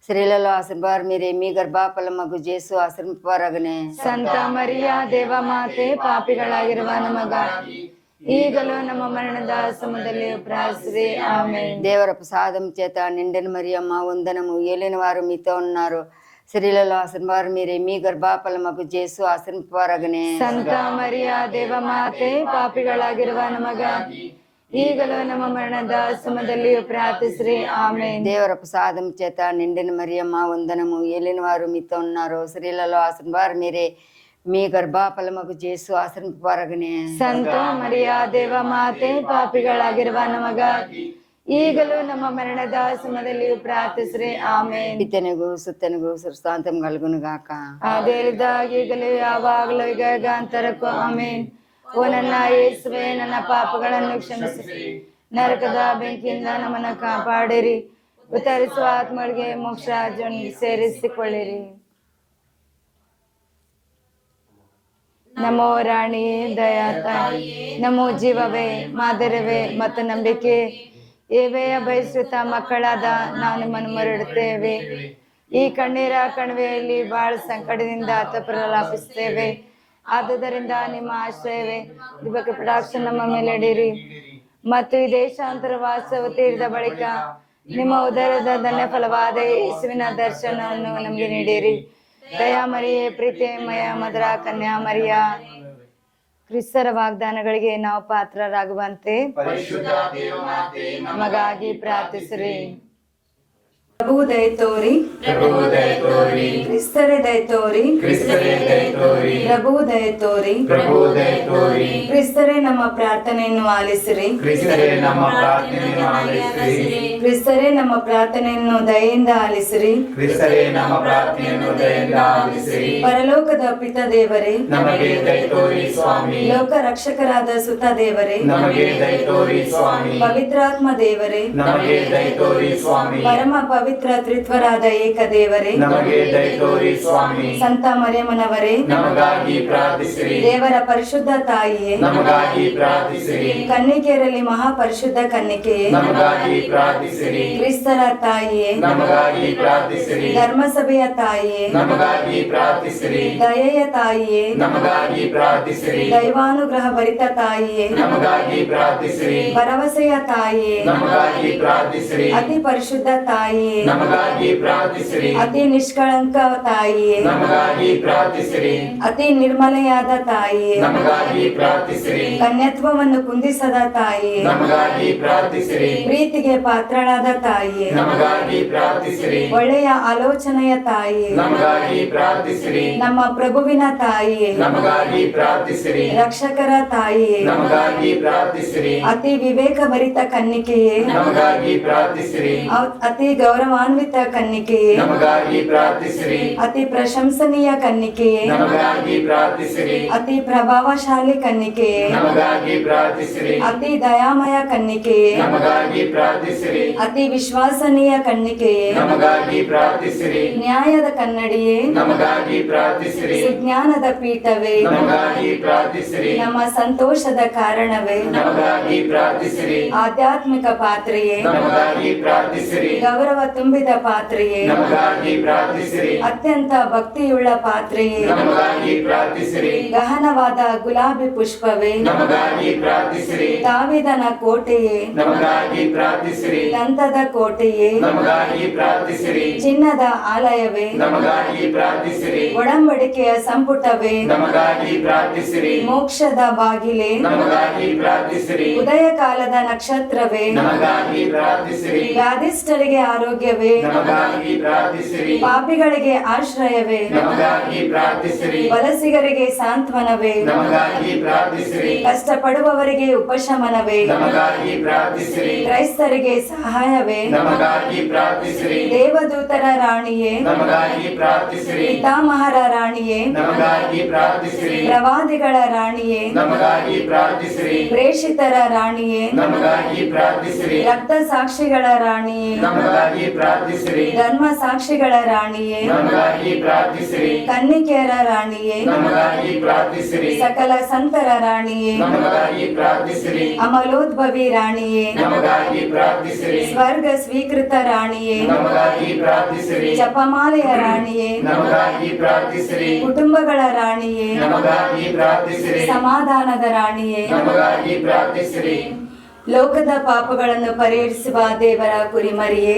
స్త్రీలలో ఆశ్రమవారు మీరే, మీ గర్భఫలమగు యేసు ఆశ్రమించువారనే. ಸಂತ ಮರಿಯ ದೇವಮಾತೆ, ಪಾಪಿಗಳಾಗಿರುವ ನಮಗಾಗಿ ಈಗಲೂ ನಮ್ಮ ಮರಣದ ಸಮಯದಲ್ಲಿ ಪ್ರಾರ್ಥಿಸಿರಿ. ಆಮೆನ್. దేవర ప్రసాదం చేత నిండిన మరియమ్మ వందనము, ఏలినవారు మీతో ఉన్నారు, స్త్రీలలో ఆశ్రమవారు మీరే, మీ గర్భఫలమగు యేసు ఆశ్రమించువారనే. ಸಂತ ಮರಿಯ ದೇವಮಾತೆ, ಪಾಪಿಗಳಾಗಿರುವ ನಮಗಾಗಿ ಈಗಲೂ ನಮ್ಮ ಮರಣದ ಸಮಯದಲ್ಲಿ ಪ್ರಾರ್ಥಿಸಿರಿ. ಆಮೆನ್. దేవర ప్రసాదం చేత నిండిన మరియమ్మ వందనము, ఏలినవారు మీతో ఉన్నారు, స్త్రీలలో ఆశ్రమవారు మీరే, మీ గర్భఫలమగు యేసు ఆశ్రమించువారనే. ಸಂತ ಮರಿಯ ದೇವಮಾತೆ, ಪಾಪಿಗಳಾಗಿರುವ ನಮಗಾಗಿ ಈಗಲೂ ನಮ್ಮ ಮರಣದ ಸಮಯದಲ್ಲಿ ಪ್ರಾರ್ಥಿಸಿರಿ. ಆಮೆನ್. పితనగు సుత్తనగు సుస్థాంతం కలుగును గాక. ಆದಿಯಲ್ಲಿದ್ದಾಗ ಈಗಲೂ ಯಾವಾಗಲೂ ಈಗ ಯುಗಾಂತರಕ್ಕೂ. ಆಮೆನ್. ಓ ನನ್ನ ಯೇಸುವೇ, ನನ್ನ ಪಾಪಗಳನ್ನು ಕ್ಷಮಿಸಿರಿ, ನರಕದ ಬೆಂಕಿಯಿಂದ ನಮ್ಮನ್ನು ಕಾಪಾಡಿರಿ, ಉತ್ತರಿಸುವ ಆತ್ಮಗಳಿಗೆ ಮೋಕ್ಷ ರಾಜ್ಯವನ್ನು ಸೇರಿಸಿಕೊಳ್ಳಿರಿ. ನಮೋ ರಾಣಿಯೇ, ದಯಾತಾಯಿಯೇ, ನಮೋ ಜೀವವೇ, ಮಾದರವೇ ಮತ್ತು ನಂಬಿಕೆ ಏವೆಯ ಬಯಸುತ್ತ ಮಕ್ಕಳಾದ ನಾವು ನಿಮ್ಮನ್ನು ಮರಡುತ್ತೇವೆ. ಈ ಕಣ್ಣೀರ ಕಣಿವೆಯಲ್ಲಿ ಬಹಳ ಸಂಕಟದಿಂದ ಪ್ರಲಾಪಿಸುತ್ತೇವೆ. ಆದುದರಿಂದ ನಿಮ್ಮ ಆಶ್ರಯವೇ, ದಿವ್ಯ ಕಟಾಕ್ಷ ನಮ್ಮ ಮೇಲೆ ಇಡಿರಿ, ಮತ್ತು ಈ ದೇಶಾಂತರ ವಾಸವು ತೀರಿದ ಬಳಿಕ ನಿಮ್ಮ ಉದರದ ಧನ್ಯ ಫಲವಾದ ಯೇಸುವಿನ ದರ್ಶನವನ್ನು ನಮಗೆ ನೀಡಿರಿ. ದಯಾಮರಿಯೇ, ಪ್ರೀತಿಮಯ ಮಧುರ ಕನ್ಯಾ ಮರಿಯ, ಕ್ರಿಸ್ತರ ವಾಗ್ದಾನಗಳಿಗೆ ನಾವು ಪಾತ್ರರಾಗುವಂತೆ ನಮಗಾಗಿ ಪ್ರಾರ್ಥಿಸಿರಿ. ಪ್ರಭು ದಯ ತೋರಿ, ಕ್ರಿಸ್ತರೇ ದಯ ತೋರಿ, ಪ್ರಭು ದಯ ತೋರಿ, ಕ್ರಿಸ್ತರೇ ನಮ್ಮ ಪ್ರಾರ್ಥನೆಯನ್ನು ಆಲಿಸಿರಿ, ಕ್ರಿಸ್ತರೇ ನಮ್ಮ ಪ್ರಾರ್ಥನೆಯನ್ನು ದಯೆಯಿಂದ ಆಲಿಸಿರಿ. ಪರಲೋಕದ ಪಿತ ದೇವರೇ, ಲೋಕ ರಕ್ಷಕರಾದ ಸುತ ದೇವರೇ, ಪವಿತ್ರಾತ್ಮ ದೇವರೇ, ಪರಮ ಪವಿತ್ರ ತ್ರಿತ್ವರಾದ ಏಕದೇವರೇ, ನಮಗೆ ದಯೆ ತೋರಿ ಸ್ವಾಮಿ. ಸಂತ ಮರಿಯಮ್ಮನವರೇ, ನಮಗಾಗಿ ಪ್ರಾರ್ಥಿಸಿರಿ. ದೇವರ ಪರಿಶುದ್ಧ ತಾಯಿಯೇ, ನಮಗಾಗಿ ಪ್ರಾರ್ಥಿಸಿರಿ. ಕನ್ನಿಕೆಯರಲ್ಲಿ ಮಹಾಪರಿಶುದ್ಧ ಕನ್ನಿಕೆಯೇ, ನಮಗಾಗಿ ಪ್ರಾರ್ಥಿಸಿರಿ. ಕ್ರಿಸ್ತರ ತಾಯಿಯೇ, ನಮಗಾಗಿ ಪ್ರಾರ್ಥಿಸಿರಿ. ಧರ್ಮಸಭೆಯ ತಾಯಿಯೇ, ನಮಗಾಗಿ ಪ್ರಾರ್ಥಿಸಿರಿ. ದಯೆಯ ತಾಯಿಯೇ, ನಮಗಾಗಿ ಪ್ರಾರ್ಥಿಸಿರಿ. ದೈವಾನುಗ್ರಹ ಭರಿತ ತಾಯಿಯೇ, ನಮಗಾಗಿ ಪ್ರಾರ್ಥಿಸಿರಿ. ಭರವಸೆಯ ತಾಯಿಯೇ, ನಮಗಾಗಿ ಪ್ರಾರ್ಥಿಸಿರಿ. ಅತಿ ಪರಿಶುದ್ಧ ತಾಯಿಯೇ, ನಮಗಾಗಿ ಪ್ರಾರ್ಥಿಸಿರಿ. ಅತಿ ನಿಷ್ಕಳಂಕ ತಾಯಿಯೇ, ನಮಗಾಗಿ ಪ್ರಾರ್ಥಿಸಿರಿ. ಅತಿ ನಿರ್ಮಲೆಯಾದ ತಾಯಿಯೇ, ನಮಗಾಗಿ ಪ್ರಾರ್ಥಿಸಿರಿ. ಕನ್ಯತ್ವವನ್ನು ಕುಂದಿಸದ ತಾಯಿಯೇ, ನಮಗಾಗಿ ಪ್ರಾರ್ಥಿಸಿರಿ. ಪ್ರೀತಿಗೆ ಪಾತ್ರಳಾದ ತಾಯಿಯೇ, ನಮಗಾಗಿ ಪ್ರಾರ್ಥಿಸಿರಿ. ಒಳ್ಳೆಯ ಆಲೋಚನೆಯ ತಾಯಿಯೇ, ನಮಗಾಗಿ ಪ್ರಾರ್ಥಿಸಿರಿ. ನಮ್ಮ ಪ್ರಭುವಿನ ತಾಯಿಯೇ, ನಮಗಾಗಿ ಪ್ರಾರ್ಥಿಸಿರಿ. ರಕ್ಷಕರ ತಾಯಿಯೇ, ನಮಗಾಗಿ ಪ್ರಾರ್ಥಿಸಿರಿ. ಅತಿ ವಿವೇಕ ಭರಿತ ಕನ್ನಿಕೆಯೇ, ನಮಗಾಗಿ ಪ್ರಾರ್ಥಿಸಿರಿ. ಅತಿ ಗೌರವಾನ್ವಿತ ಕನ್ನಿಕೆಯೇ, ನಮಗಾಗಿ ಪ್ರಾರ್ಥಿಸಿರಿ. ಅತಿ ಪ್ರಶಂಸನೀಯ ಕನ್ನಿಕೆಯೇ, ನಮಗಾಗಿ ಪ್ರಾರ್ಥಿಸಿರಿ. ಅತಿ ಪ್ರಭಾವಶಾಲಿ ಕನ್ನಿಕೆಯೇ, ನಮಗಾಗಿ ಪ್ರಾರ್ಥಿಸಿರಿ. ಅತಿ ದಯಾಮಯ ಕನ್ನಿಕೆಯೇ, ನಮಗಾಗಿ ಪ್ರಾರ್ಥಿಸಿರಿ. ಅತಿ ವಿಶ್ವಾಸನೀಯ ಕನ್ನಿಕೆಯೇ, ನಮಗಾಗಿ ಪ್ರಾರ್ಥಿಸಿರಿ. ನ್ಯಾಯದ ಕನ್ನಡಿಯೇ, ನಮಗಾಗಿ ಪ್ರಾರ್ಥಿಸಿರಿ. ಸುಜ್ಞಾನದ ಪೀಠವೇ, ನಮಗಾಗಿ ಪ್ರಾರ್ಥಿಸಿರಿ. ನಮ್ಮ ಸಂತೋಷದ ಕಾರಣವೇ, ನಮಗಾಗಿ ಪ್ರಾರ್ಥಿಸಿರಿ. ಆಧ್ಯಾತ್ಮಿಕ ಪಾತ್ರೆಯೇ, ನಮಗಾಗಿ ಪ್ರಾರ್ಥಿಸಿರಿ. ಗೌರವ ತುಂಬಿದ ಪಾತ್ರೆಯೇ, ನಮಗಾಗಿ ಪ್ರಾರ್ಥಿಸಿರಿ. ಅತ್ಯಂತ ಭಕ್ತಿಯುಳ್ಳ ಪಾತ್ರೆಯೇ, ನಮಗಾಗಿ ಪ್ರಾರ್ಥಿಸಿರಿ. ಗಹನವಾದ ಗುಲಾಬಿ ಪುಷ್ಪವೇ, ನಮಗಾಗಿ ಪ್ರಾರ್ಥಿಸಿರಿ. ದಾವಿದನ ಕೋಟೆಯೇ, ನಮಗಾಗಿ ಪ್ರಾರ್ಥಿಸಿರಿ. ದಂತದ ಕೋಟೆಯೇ, ನಮಗಾಗಿ ಪ್ರಾರ್ಥಿಸಿರಿ. ಚಿನ್ನದ ಆಲಯವೇ, ನಮಗಾಗಿ ಪ್ರಾರ್ಥಿಸಿರಿ. ಒಡಂಬಡಿಕೆಯ ಸಂಪುಟವೇ, ನಮಗಾಗಿ ಪ್ರಾರ್ಥಿಸಿರಿ. ಮೋಕ್ಷದ ಬಾಗಿಲೇ, ನಮಗಾಗಿ ಪ್ರಾರ್ಥಿಸಿರಿ. ಉದಯ ಕಾಲದ ನಕ್ಷತ್ರವೇ, ನಮಗಾಗಿ ಪ್ರಾರ್ಥಿಸಿರಿ. ವ್ಯಾಧಿಷ್ಠರಿಗೆ ಆರೋಗ್ಯವೇ, ನಮಗಾಗಿ ಪ್ರಾರ್ಥಿಸಿರಿ. ಪಾಪಿಗಳಿಗೆ ಆಶ್ರಯವೇ, ನಮಗಾಗಿ ಪ್ರಾರ್ಥಿಸಿರಿ. ವಲಸಿಗರಿಗೆ ಸಾಂತ್ವನವೇ, ನಮಗಾಗಿ ಪ್ರಾರ್ಥಿಸಿರಿ. ಕಷ್ಟಪಡುವವರಿಗೆ ಉಪಶಮನವೇ, ನಮಗಾಗಿ ಪ್ರಾರ್ಥಿಸಿರಿ. ಕ್ರೈಸ್ತರಿಗೆ ಸಹಾಯವೇ, ನಮಗಾಗಿ ಪ್ರಾರ್ಥಿಸಿರಿ. ದೇವದೂತರ ರಾಣಿಯೇ, ನಮಗಾಗಿ ಪ್ರಾರ್ಥಿಸಿರಿ. ಪಿತಾಮಹರ ರಾಣಿಯೇ, ನಮಗಾಗಿ ಪ್ರಾರ್ಥಿಸಿರಿ. ಪ್ರವಾದಿಗಳ ರಾಣಿಯೇ, ನಮಗಾಗಿ ಪ್ರಾರ್ಥಿಸಿರಿ. ಪ್ರೇಷಿತರ ರಾಣಿಯೇ, ನಮಗಾಗಿ ಪ್ರಾರ್ಥಿಸಿರಿ. ರಕ್ತ ಸಾಕ್ಷಿಗಳ ರಾಣಿಯೇ, ನಮಗಾಗಿ ಪ್ರಾರ್ಥಿಸಿರಿ. ಧರ್ಮ ಸಾಕ್ಷಿಗಳ ರಾಣಿಯೇ, ನಮಗಾಗಿ ಪ್ರಾರ್ಥಿಸಿರಿ. ಕನ್ನಿಕೆಯರ ರಾಣಿಯೇ, ನಮಗಾಗಿ ಪ್ರಾರ್ಥಿಸಿರಿ. ಸಕಲ ಸಂತರ ರಾಣಿಯೇ, ನಮಗಾಗಿ ಪ್ರಾರ್ಥಿಸಿರಿ. ಅಮಲೋದ್ಭವಿ ರಾಣಿಯೇ, ನಮಗಾಗಿ ಪ್ರಾರ್ಥಿಸಿರಿ. ಸ್ವರ್ಗ ಸ್ವೀಕೃತ ರಾಣಿಯೇ, ನಮಗಾಗಿ ಪ್ರಾರ್ಥಿಸಿರಿ. ಜಪಮಾಲೆಯ ರಾಣಿಯೇ, ನಮಗಾಗಿ ಪ್ರಾರ್ಥಿಸಿರಿ. ಕುಟುಂಬಗಳ ರಾಣಿಯೇ, ನಮಗಾಗಿ ಪ್ರಾರ್ಥಿಸಿರಿ. ಸಮಾಧಾನದ ರಾಣಿಯೇ, ನಮಗಾಗಿ ಪ್ರಾರ್ಥಿಸಿರಿ. ಲೋಕದ ಪಾಪಗಳನ್ನು ಪರಿಹರಿಸುವ ದೇವರ ಕುರಿಮರಿಯೇ,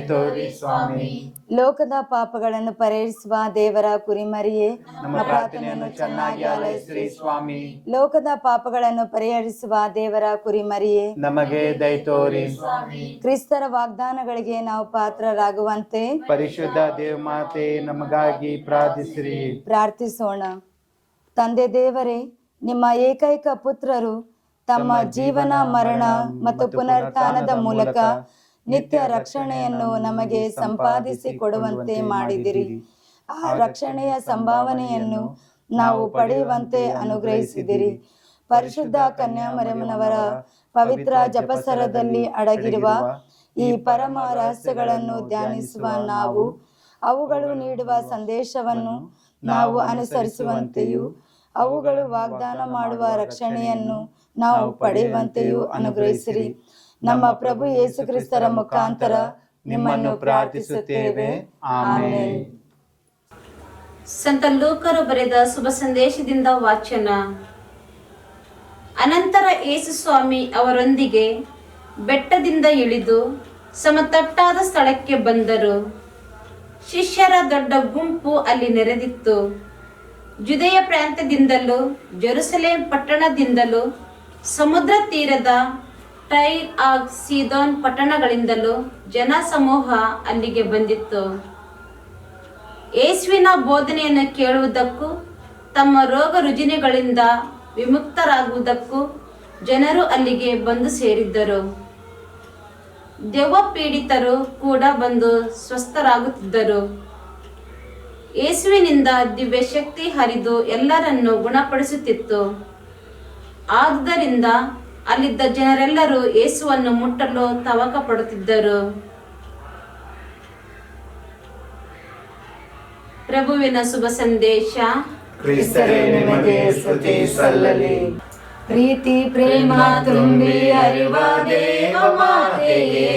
ತೋರಿ ಸ್ವಾಮಿ. ಲೋಕದ ಪಾಪಗಳನ್ನು ಪರಿಹರಿಸುವ ದೇವರ ಕುರಿಮರಿಯೇ, ನಮ್ಮ ಪ್ರಾರ್ಥನೆಯನ್ನು ಚೆನ್ನಾಗಿ ಆಲೈಸಿರಿ ಸ್ವಾಮಿ. ಲೋಕದ ಪಾಪಗಳನ್ನು ಪರಿಹರಿಸುವ ದೇವರ ಕುರಿಮರಿಯೇ, ನಮಗೆ ದಯೆ ತೋರಿ. ಕ್ರಿಸ್ತರ ವಾಗ್ದಾನಗಳಿಗೆ ನಾವು ಪಾತ್ರರಾಗುವಂತೆ ಪರಿಶುದ್ಧ ದೇವಮಾತೆ ನಮಗಾಗಿ ಪ್ರಾರ್ಥಿಸಿರಿ. ಪ್ರಾರ್ಥಿಸೋಣ. ತಂದೆ ದೇವರೇ, ನಿಮ್ಮ ಏಕೈಕ ಪುತ್ರರು ತಮ್ಮ ಜೀವನ, ಮರಣ ಮತ್ತು ಪುನರುತ್ಥಾನದ ಮೂಲಕ ನಿತ್ಯ ರಕ್ಷಣೆಯನ್ನು ನಮಗೆ ಸಂಪಾದಿಸಿ ಕೊಡುವಂತೆ ಮಾಡಿದಿರಿ. ಆ ರಕ್ಷಣೆಯ ಸಂಭಾವನೆಯನ್ನು ನಾವು ಪಡೆಯುವಂತೆ ಅನುಗ್ರಹಿಸಿದಿರಿ. ಪರಿಶುದ್ಧ ಕನ್ಯಾಮರಿಯಮ್ಮನವರ ಪವಿತ್ರ ಜಪಸರದಲ್ಲಿ ಅಡಗಿರುವ ಈ ಪರಮ ರಹಸ್ಯಗಳನ್ನು ಧ್ಯಾನಿಸುವ ನಾವು ಅವುಗಳು ನೀಡುವ ಸಂದೇಶವನ್ನು ನಾವು ಅನುಸರಿಸುವಂತೆಯೂ ಅವುಗಳು ವಾಗ್ದಾನ ಮಾಡುವ ರಕ್ಷಣೆಯನ್ನು ನಾವು ಪಡೆಯುವಂತೆಯೂ ಅನುಗ್ರಹಿಸಿರಿ. ನಮ್ಮ ಪ್ರಭು ಯೇಸು ಕ್ರಿಸ್ತರ ಮುಖಾಂತರ ನಿಮ್ಮನ್ನು ಪ್ರಾರ್ಥಿಸುತ್ತೇವೆ. ಆಮೆನ್. ಸಂತ ಲೂಕರು ಬರೆದ ಶುಭ ಸಂದೇಶದಿಂದ ವಾಚನ. ಅನಂತರ ಯೇಸು ಸ್ವಾಮಿ ಅವರೊಂದಿಗೆ ಬೆಟ್ಟದಿಂದ ಇಳಿದು ಸಮತಟ್ಟಾದ ಸ್ಥಳಕ್ಕೆ ಬಂದರು. ಶಿಷ್ಯರ ದೊಡ್ಡ ಗುಂಪು ಅಲ್ಲಿ ನೆರೆದಿತ್ತು. ಜುದೆಯ ಪ್ರಾಂತ್ಯದಿಂದಲೂ ಜೆರುಸಲೇಮ್ ಪಟ್ಟಣದಿಂದಲೂ ಸಮುದ್ರ ತೀರದ ಟೈರ್ ಆಗ್ ಸೀದೋನ್ ಪಟ್ಟಣಗಳಿಂದಲೂ ಜನ ಸಮೂಹ ಅಲ್ಲಿಗೆ ಬಂದಿತ್ತು. ಯೇಸುವಿನ ಬೋಧನೆಯನ್ನು ಕೇಳುವುದಕ್ಕೂ ತಮ್ಮ ರೋಗ ರುಜಿನಗಳಿಂದ ವಿಮುಕ್ತರಾಗುವುದಕ್ಕೂ ಜನರು ಅಲ್ಲಿಗೆ ಬಂದು ಸೇರಿದ್ದರು. ದೆವ್ವ ಪೀಡಿತರು ಕೂಡ ಬಂದು ಸ್ವಸ್ಥರಾಗುತ್ತಿದ್ದರು. ಯೇಸುವಿನಿಂದ ದಿವ್ಯ ಶಕ್ತಿ ಹರಿದು ಎಲ್ಲರನ್ನು ಗುಣಪಡಿಸುತ್ತಿತ್ತು. ಆದುದರಿಂದ ಅಲ್ಲಿದ್ದ ಜನರೆಲ್ಲರೂ ಯೇಸುವನ್ನು ಮುಟ್ಟಲು ತವಕ ಪಡುತ್ತಿದ್ದರು. ಪ್ರಭುವಿನ ಶುಭ ಸಂದೇಶ. ಕ್ರಿಸ್ತರೇ ನಿಮಗೆ ಸ್ತುತಿ ಸಲ್ಲಲಿ. ಪ್ರೀತಿ ಪ್ರೇಮ ತುಂಬಿ ಹರಿವ ದೇವ ಮಾತೆಯೇ,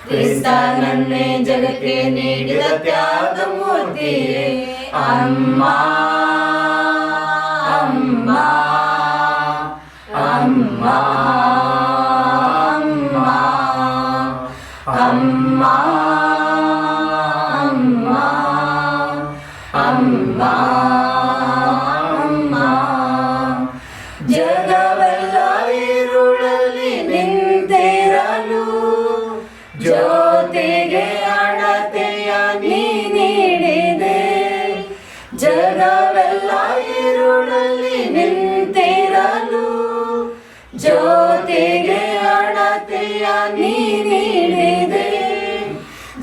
ಕ್ರಿಸ್ತ ನನ್ನೇ ಜಗಕ್ಕೆ ನೀಡಿದ ತ್ಯಾಗ ಮೂರ್ತಿಯೇ, ಅಮ್ಮ ಅಮ್ಮ ಅಮ್ಮ ಅಮ್ಮ ಅಮ್ಮ ಅಮ್ಮ ಅಮ್ಮ ಅಮ್ಮ. ಜಗವೆಲ್ಲ ഇരുಳಲ್ಲಿ ನಿಂತಿರಲು ಜ್ಯೋತಿಗೆ ಅಣತೆಯ ನೀ ನೀಡಿದೆ. ಜಗವೆಲ್ಲ ഇരുಳಲ್ಲಿ ನಿಂತಿರಲು ಜ್ಯೋತಿಗೆ ಅಣತೆಯ ನೀ ನೀಡಿದೆ.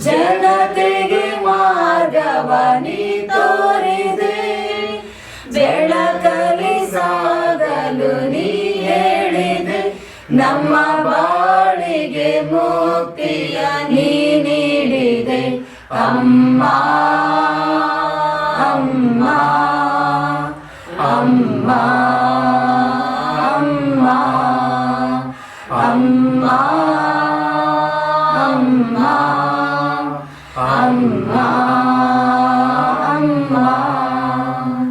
ಜನತೆಗೆ ಮಾರ್ಗವ ನೀ ತೋರಿದೆ. ಬೆಳಕಲಿ ಸಾಗಲು ನೀ ಹೇಳಿದೆ. ನಮ್ಮ ಬಾಳಿಗೆ ಮುಕ್ತಿಯ ನೀ ನೀಡಿದೆ. ಅಮ್ಮ ಅಮ್ಮ ಅಮ್ಮ